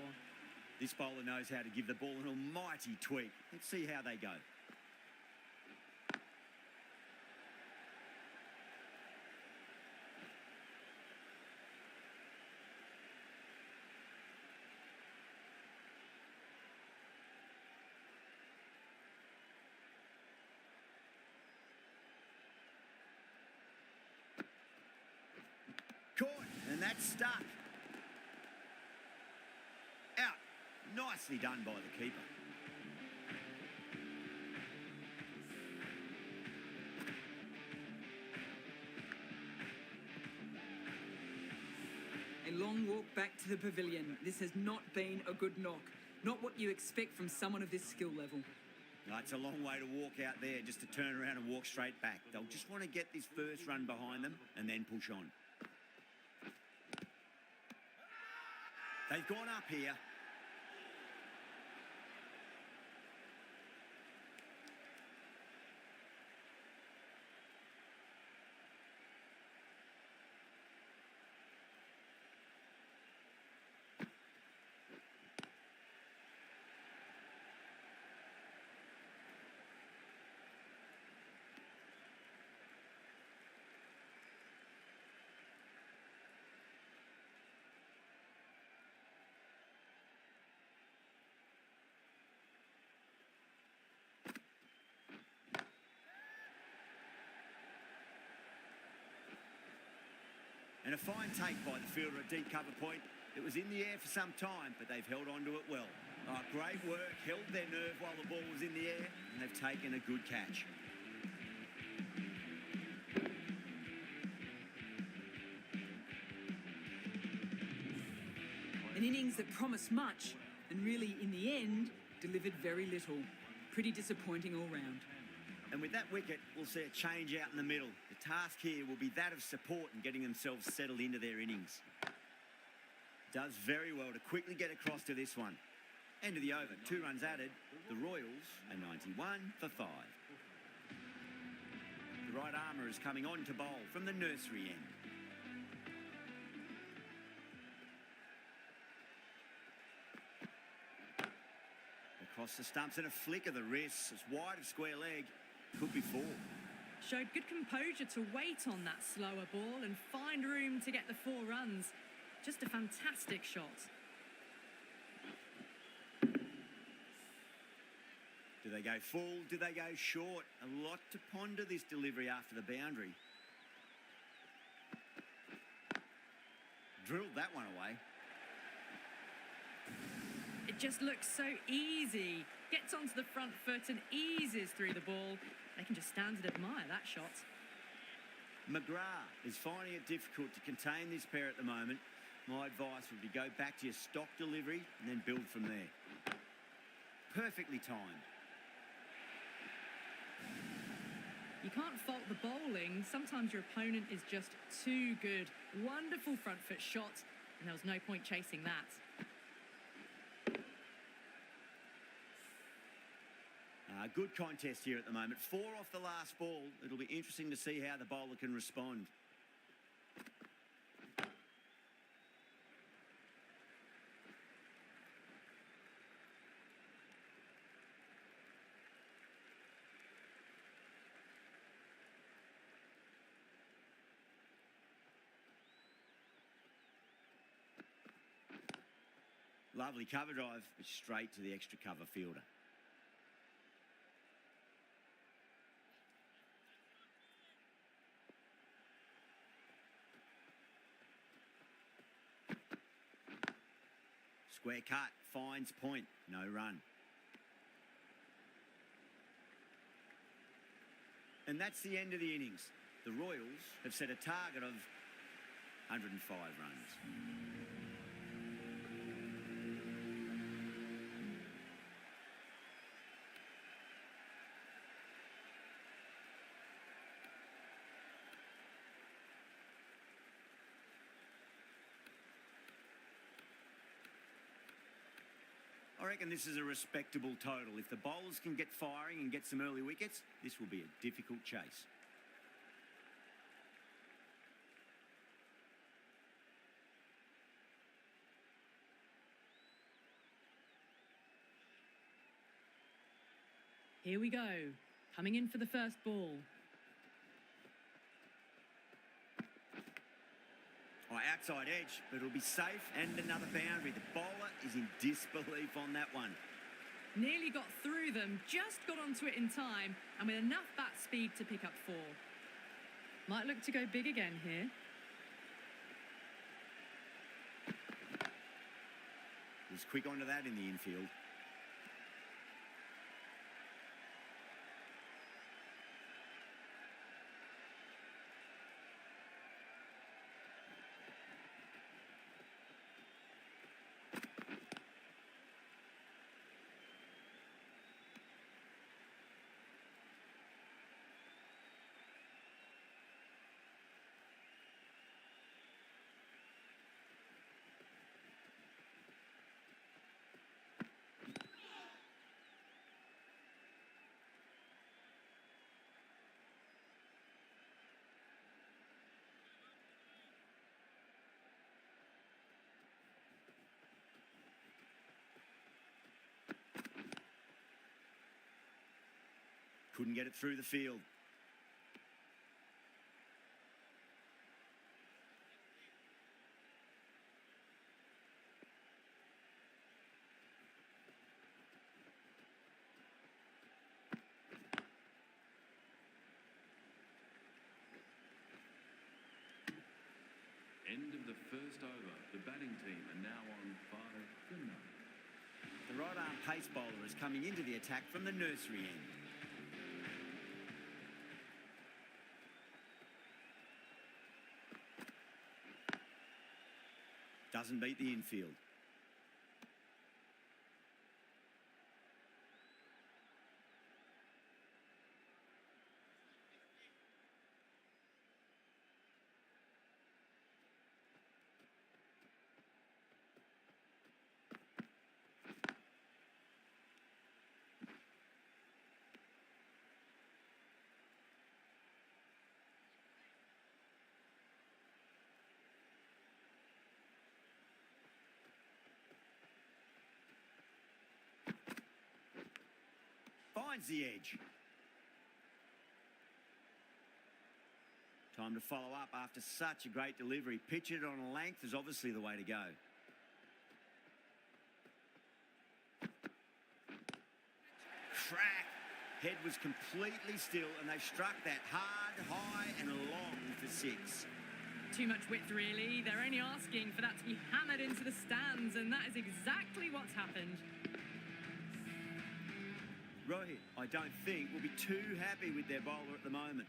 This bowler knows how to give the ball an almighty tweak. Let's see how they go. Caught, and that's stuck. Out. Nicely done by the keeper. A long walk back to the pavilion. This has not been a good knock. Not what you expect from someone of this skill level. No, it's a long way to walk out there just to turn around and walk straight back. They'll just want to get this first run behind them and then push on. They've gone up here. And a fine take by the fielder at deep cover point. It was in the air for some time, but they've held on to it well. Oh, great work, held their nerve while the ball was in the air, and they've taken a good catch. An innings that promised much, and really, in the end, delivered very little. Pretty disappointing all round. And with that wicket, we'll see a change out in the middle. The task here will be that of support and getting themselves settled into their innings. Does very well to quickly get across to this one. End of the over, 2 runs added. The Royals are 91 for 5. The right armour is coming on to bowl from the nursery end. Across the stumps and a flick of the wrists. It's wide of square leg. Could be 4. Showed good composure to wait on that slower ball and find room to get the 4 runs. Just a fantastic shot. Do they go full? Do they go short? A lot to ponder this delivery after the boundary. Drilled that one away. It just looks so easy. Gets onto the front foot and eases through the ball. They can just stand and admire that shot. McGrath is finding it difficult to contain this pair at the moment. My advice would be go back to your stock delivery and then build from there. Perfectly timed. You can't fault the bowling. Sometimes your opponent is just too good. Wonderful front foot shot, and there was no point chasing that. Good contest here at the moment. 4 off the last ball. It'll be interesting to see how the bowler can respond. Lovely cover drive, but straight to the extra cover fielder. Square cut, finds point, no run. And that's the end of the innings. The Royals have set a target of 105 runs. I reckon this is a respectable total. If the bowlers can get firing and get some early wickets, this will be a difficult chase. Here we go. Coming in for the first ball. Outside edge, but it'll be safe and another boundary. The bowler is in disbelief on that one. Nearly got through them, just got onto it in time, and with enough bat speed to pick up 4. Might look to go big again here. Was quick onto that in the infield. Couldn't get it through the field. End of the first over. The batting team are now on 5 for 0. The right arm pace bowler is coming into the attack from the nursery end. Doesn't beat the infield. Finds the edge. Time to follow up after such a great delivery. Pitch it on a length is obviously the way to go. Crack. Head was completely still and they struck that hard, high and long for 6. Too much width, really. They're only asking for that to be hammered into the stands, and that is exactly what's happened. Rohit, I don't think, will be too happy with their bowler at the moment.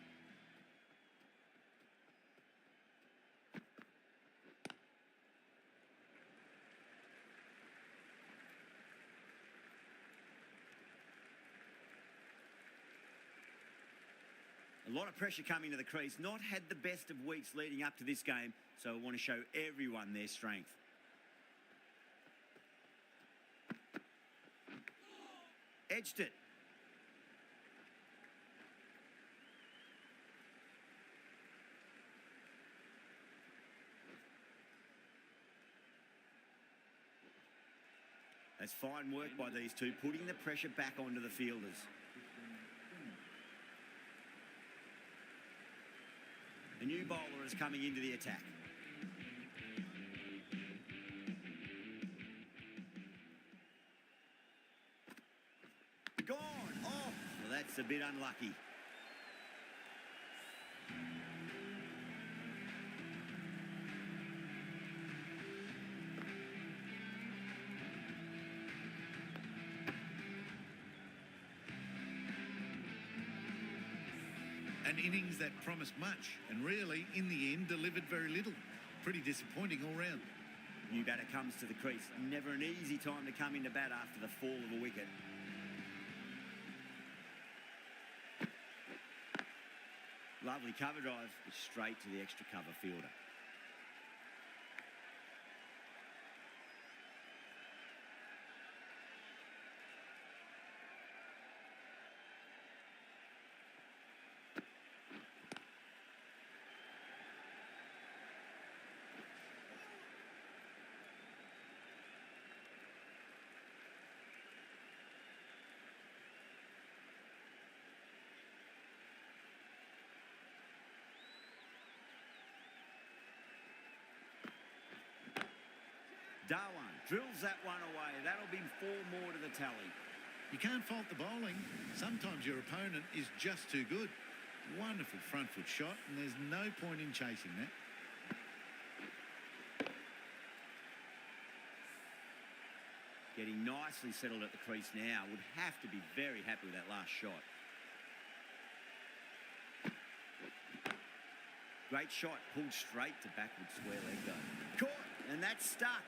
A lot of pressure coming to the crease. Not had the best of weeks leading up to this game, so I want to show everyone their strength. Edged it. That's fine work by these two, putting the pressure back onto the fielders. A new bowler is coming into the attack. Gone. Oh, well, that's a bit unlucky. An innings that promised much and really, in the end, delivered very little. Pretty disappointing all round. New batter comes to the crease. Never an easy time to come into bat after the fall of a wicket. Lovely cover drive, straight to the extra cover fielder. Darwan drills that one away. That'll be 4 more to the tally. You can't fault the bowling. Sometimes your opponent is just too good. Wonderful front foot shot, and there's no point in chasing that. Getting nicely settled at the crease now. Would have to be very happy with that last shot. Great shot, pulled straight to backward square leg though. Caught, and that's stuck.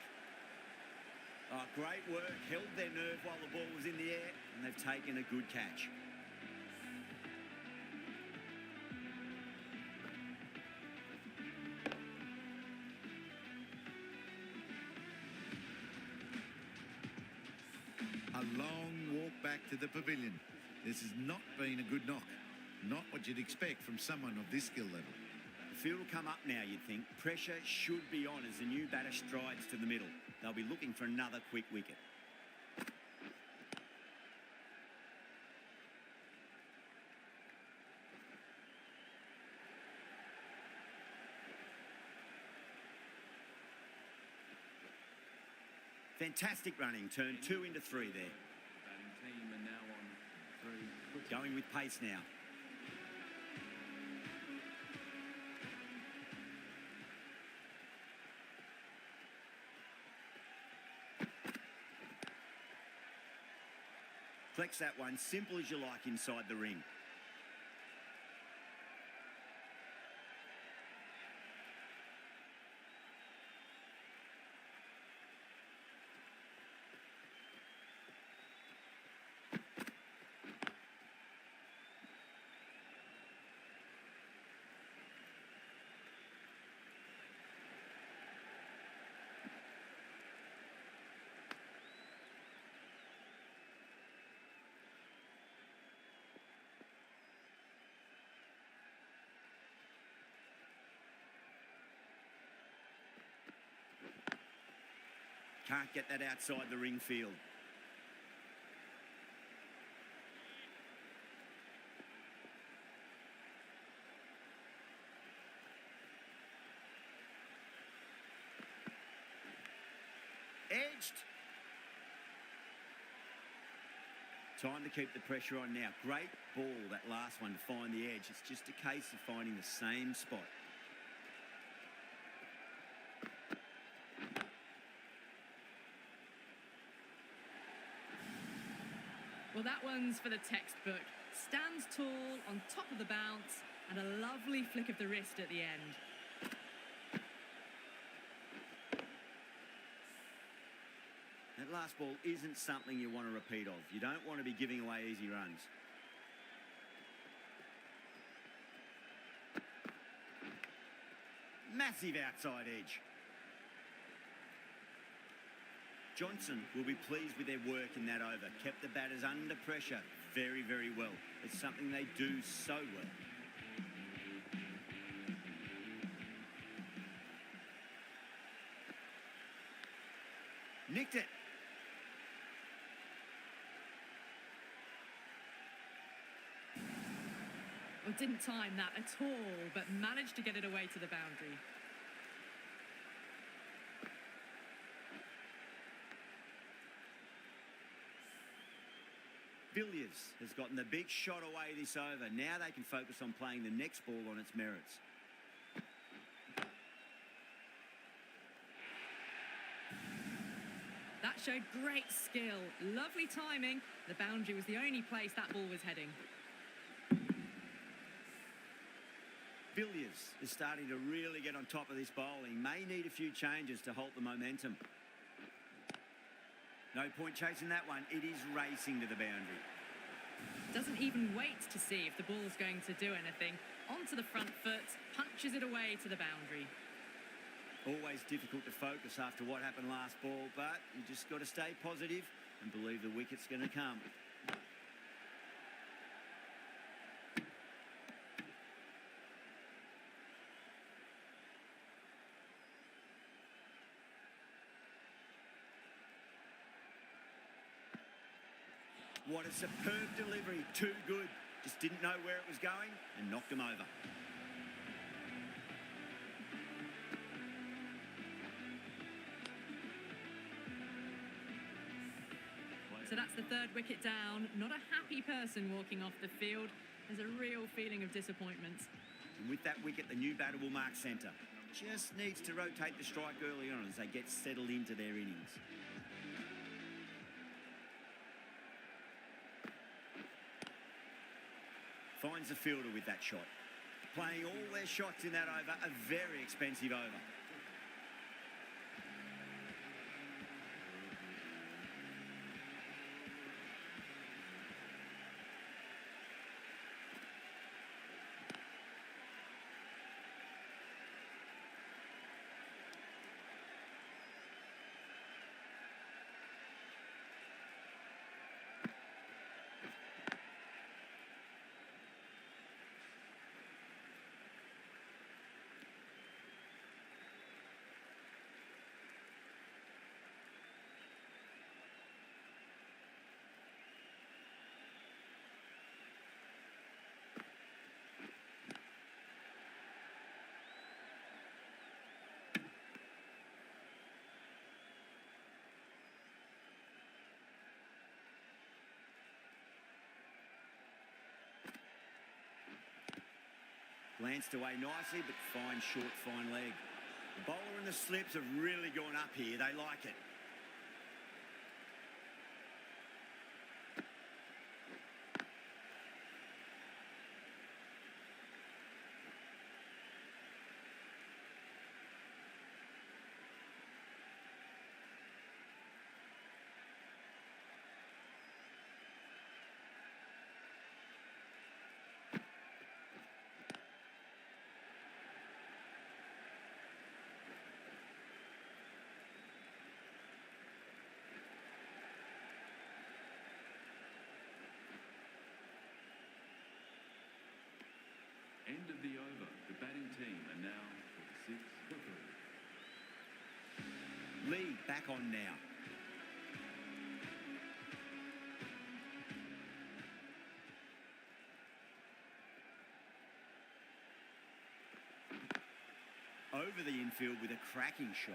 Oh, great work, held their nerve while the ball was in the air, and they've taken a good catch. A long walk back to the pavilion. This has not been a good knock. Not what you'd expect from someone of this skill level. The field will come up now, you'd think. Pressure should be on as the new batter strides to the middle. They'll be looking for another quick wicket. Fantastic running, turned 2 into 3 there. The batting team are now on 3. Going with pace now. Flex that one, simple as you like inside the ring. Can't get that outside the ring field. Edged. Time to keep the pressure on now. Great ball, that last one, to find the edge. It's just a case of finding the same spot. Well, that one's for the textbook. Stands tall, on top of the bounce, and a lovely flick of the wrist at the end. That last ball isn't something you want to repeat of. You don't want to be giving away easy runs. Massive outside edge. Johnson will be pleased with their work in that over. Kept the batters under pressure very, very well. It's something they do so well. Nicked it. Well, didn't time that at all, but managed to get it away to the boundary. Villiers has gotten the big shot away this over. Now they can focus on playing the next ball on its merits. That showed great skill. Lovely timing. The boundary was the only place that ball was heading. Villiers is starting to really get on top of this bowling. May need a few changes to halt the momentum. No point chasing that one. It is racing to the boundary. Doesn't even wait to see if the ball's going to do anything. Onto the front foot, punches it away to the boundary. Always difficult to focus after what happened last ball, but you just got to stay positive and believe the wicket's going to come. What a superb delivery. Too good. Just didn't know where it was going and knocked him over. So that's the third wicket down. Not a happy person walking off the field. There's a real feeling of disappointment. And with that wicket, the new batter will mark centre. Just needs to rotate the strike early on as they get settled into their innings. Finds the fielder with that shot. Playing all their shots in that over, a very expensive over. Glanced away nicely, but fine short, fine leg. The bowler and the slips have really gone up here. They like it. End of the over. The batting team are now 6 for 3. Lee back on now. Over the infield with a cracking shot.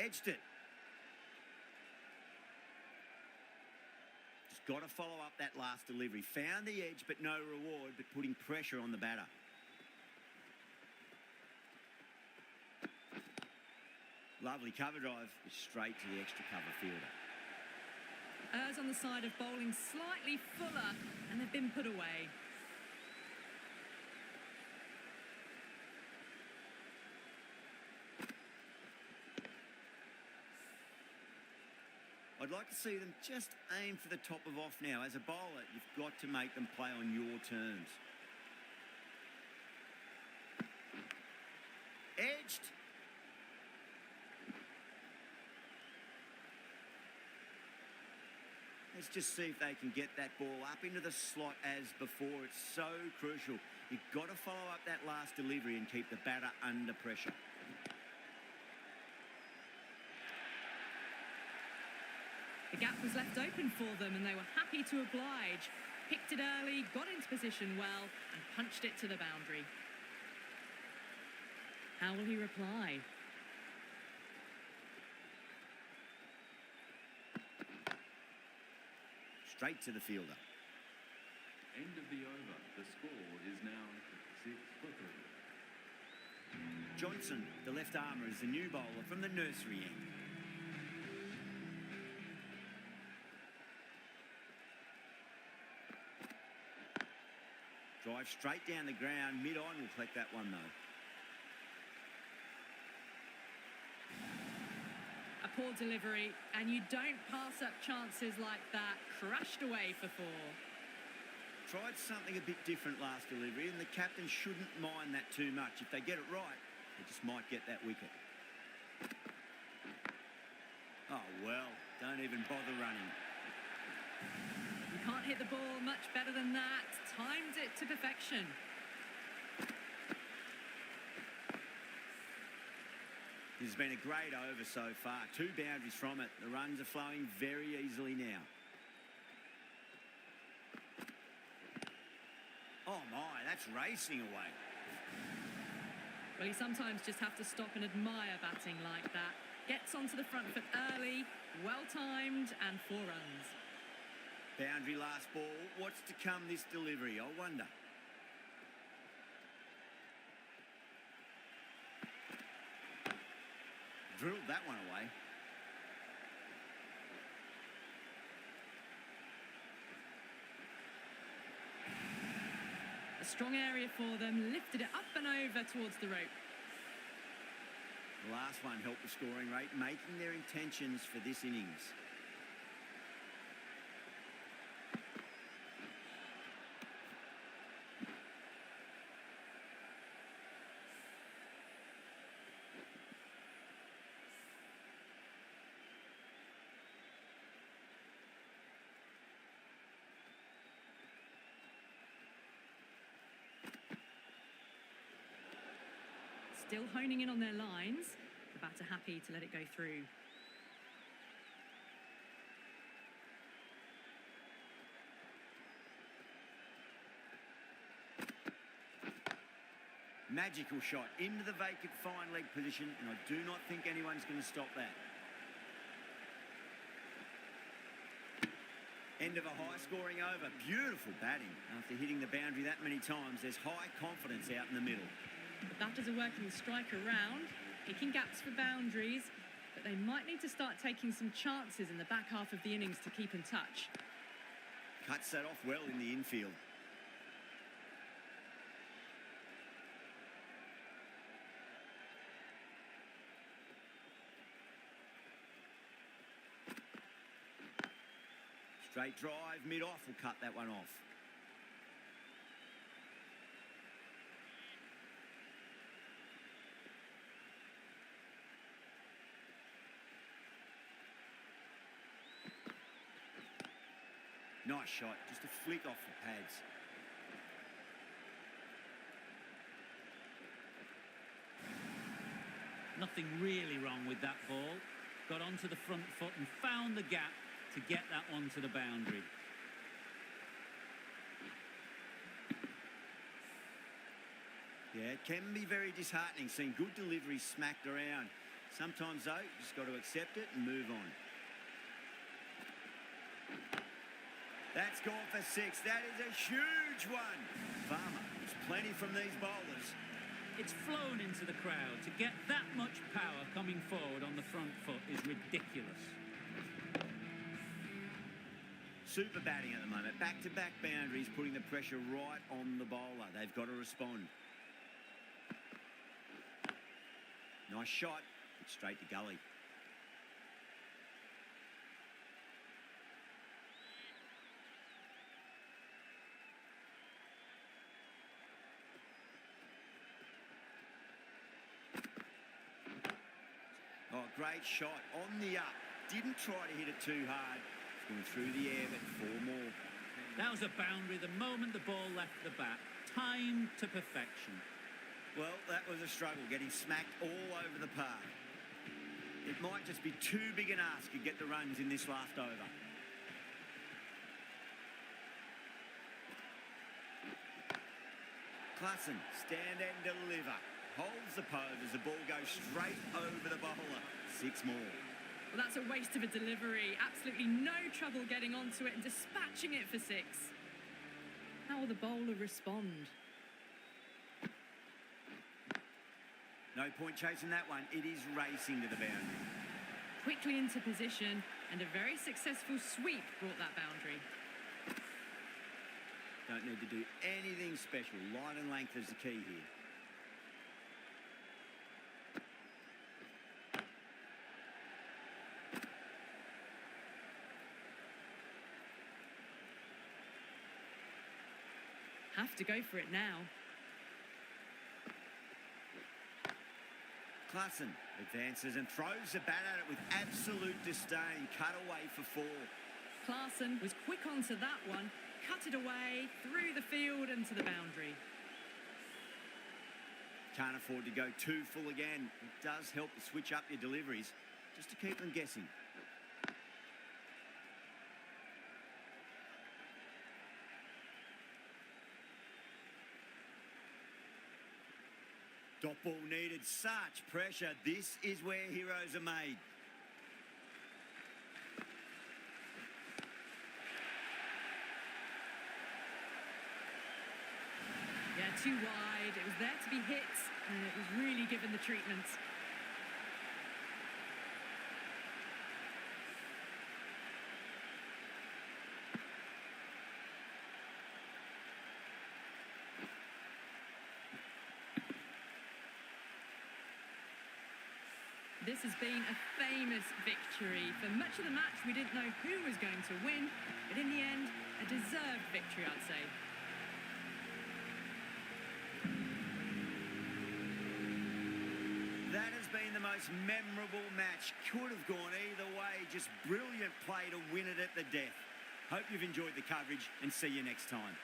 Edged it. Just got to follow up that last delivery. Found the edge, but no reward, but putting pressure on the batter. Lovely cover drive, straight to the extra cover fielder. Errs on the side of bowling slightly fuller, and they've been put away. I'd like to see them just aim for the top of off now. As a bowler, you've got to make them play on your terms. Edged. Let's just see if they can get that ball up into the slot as before. It's so crucial. You've got to follow up that last delivery and keep the batter under pressure. The gap was left open for them and they were happy to oblige. Picked it early, got into position well and punched it to the boundary. How will he reply? Straight to the fielder. End of the over. The score is now 6-3. Johnson, the left armour, is the new bowler from the nursery end. Drive straight down the ground, mid-on will collect that one though. A poor delivery, and you don't pass up chances like that. Crashed away for 4. Tried something a bit different last delivery, and the captain shouldn't mind that too much. If they get it right, they just might get that wicket. Oh well, don't even bother running. You can't hit the ball much better than that. Timed it to perfection. This has been a great over so far. 2 boundaries from it. The runs are flowing very easily now. Oh my, that's racing away. Well, you sometimes just have to stop and admire batting like that. Gets onto the front foot early, well-timed, and 4 runs. Boundary last ball. What's to come this delivery? I wonder. Drilled that one away. A strong area for them, lifted it up and over towards the rope. The last one helped the scoring rate, making their intentions for this innings. Still honing in on their lines. The batter happy to let it go through. Magical shot into the vacant fine leg position, and I do not think anyone's going to stop that. End of a high-scoring over. Beautiful batting. After hitting the boundary that many times, there's high confidence out in the middle. The batters are working the strike around, picking gaps for boundaries, but they might need to start taking some chances in the back half of the innings to keep in touch. Cuts that off well in the infield. Straight drive, mid-off will cut that one off. Nice shot, just a flick off the pads. Nothing really wrong with that ball. Got onto the front foot and found the gap to get that one to the boundary. Yeah, it can be very disheartening seeing good deliveries smacked around. Sometimes, though, you just got to accept it and move on. That's gone for 6. That is a huge one. Farmer, there's plenty from these bowlers. It's flown into the crowd. To get that much power coming forward on the front foot is ridiculous. Super batting at the moment. Back-to-back boundaries, putting the pressure right on the bowler. They've got to respond. Nice shot. It's straight to gully. Oh, great shot on the up. Didn't try to hit it too hard. Going through the air, but 4 more. That was a boundary the moment the ball left the bat. Timed to perfection. Well, that was a struggle, getting smacked all over the park. It might just be too big an ask to get the runs in this last over. Klassen, stand and deliver. Holds the pose as the ball goes straight over the bowler. 6 more. Well, that's a waste of a delivery. Absolutely no trouble getting onto it and dispatching it for 6. How will the bowler respond? No point chasing that one. It is racing to the boundary. Quickly into position, and a very successful sweep brought that boundary. Don't need to do anything special. Line and length is the key here. Have to go for it now. Klassen advances and throws the bat at it with absolute disdain. Cut away for 4. Klassen was quick onto that one, cut it away, through the field and to the boundary. Can't afford to go too full again. It does help to switch up your deliveries just to keep them guessing. Dot ball needed such pressure. This is where heroes are made. Yeah, too wide. It was there to be hit, and it was really given the treatment. This has been a famous victory. For much of the match, we didn't know who was going to win, but in the end, a deserved victory, I'd say. That has been the most memorable match. Could have gone either way. Just brilliant play to win it at the death. Hope you've enjoyed the coverage and see you next time.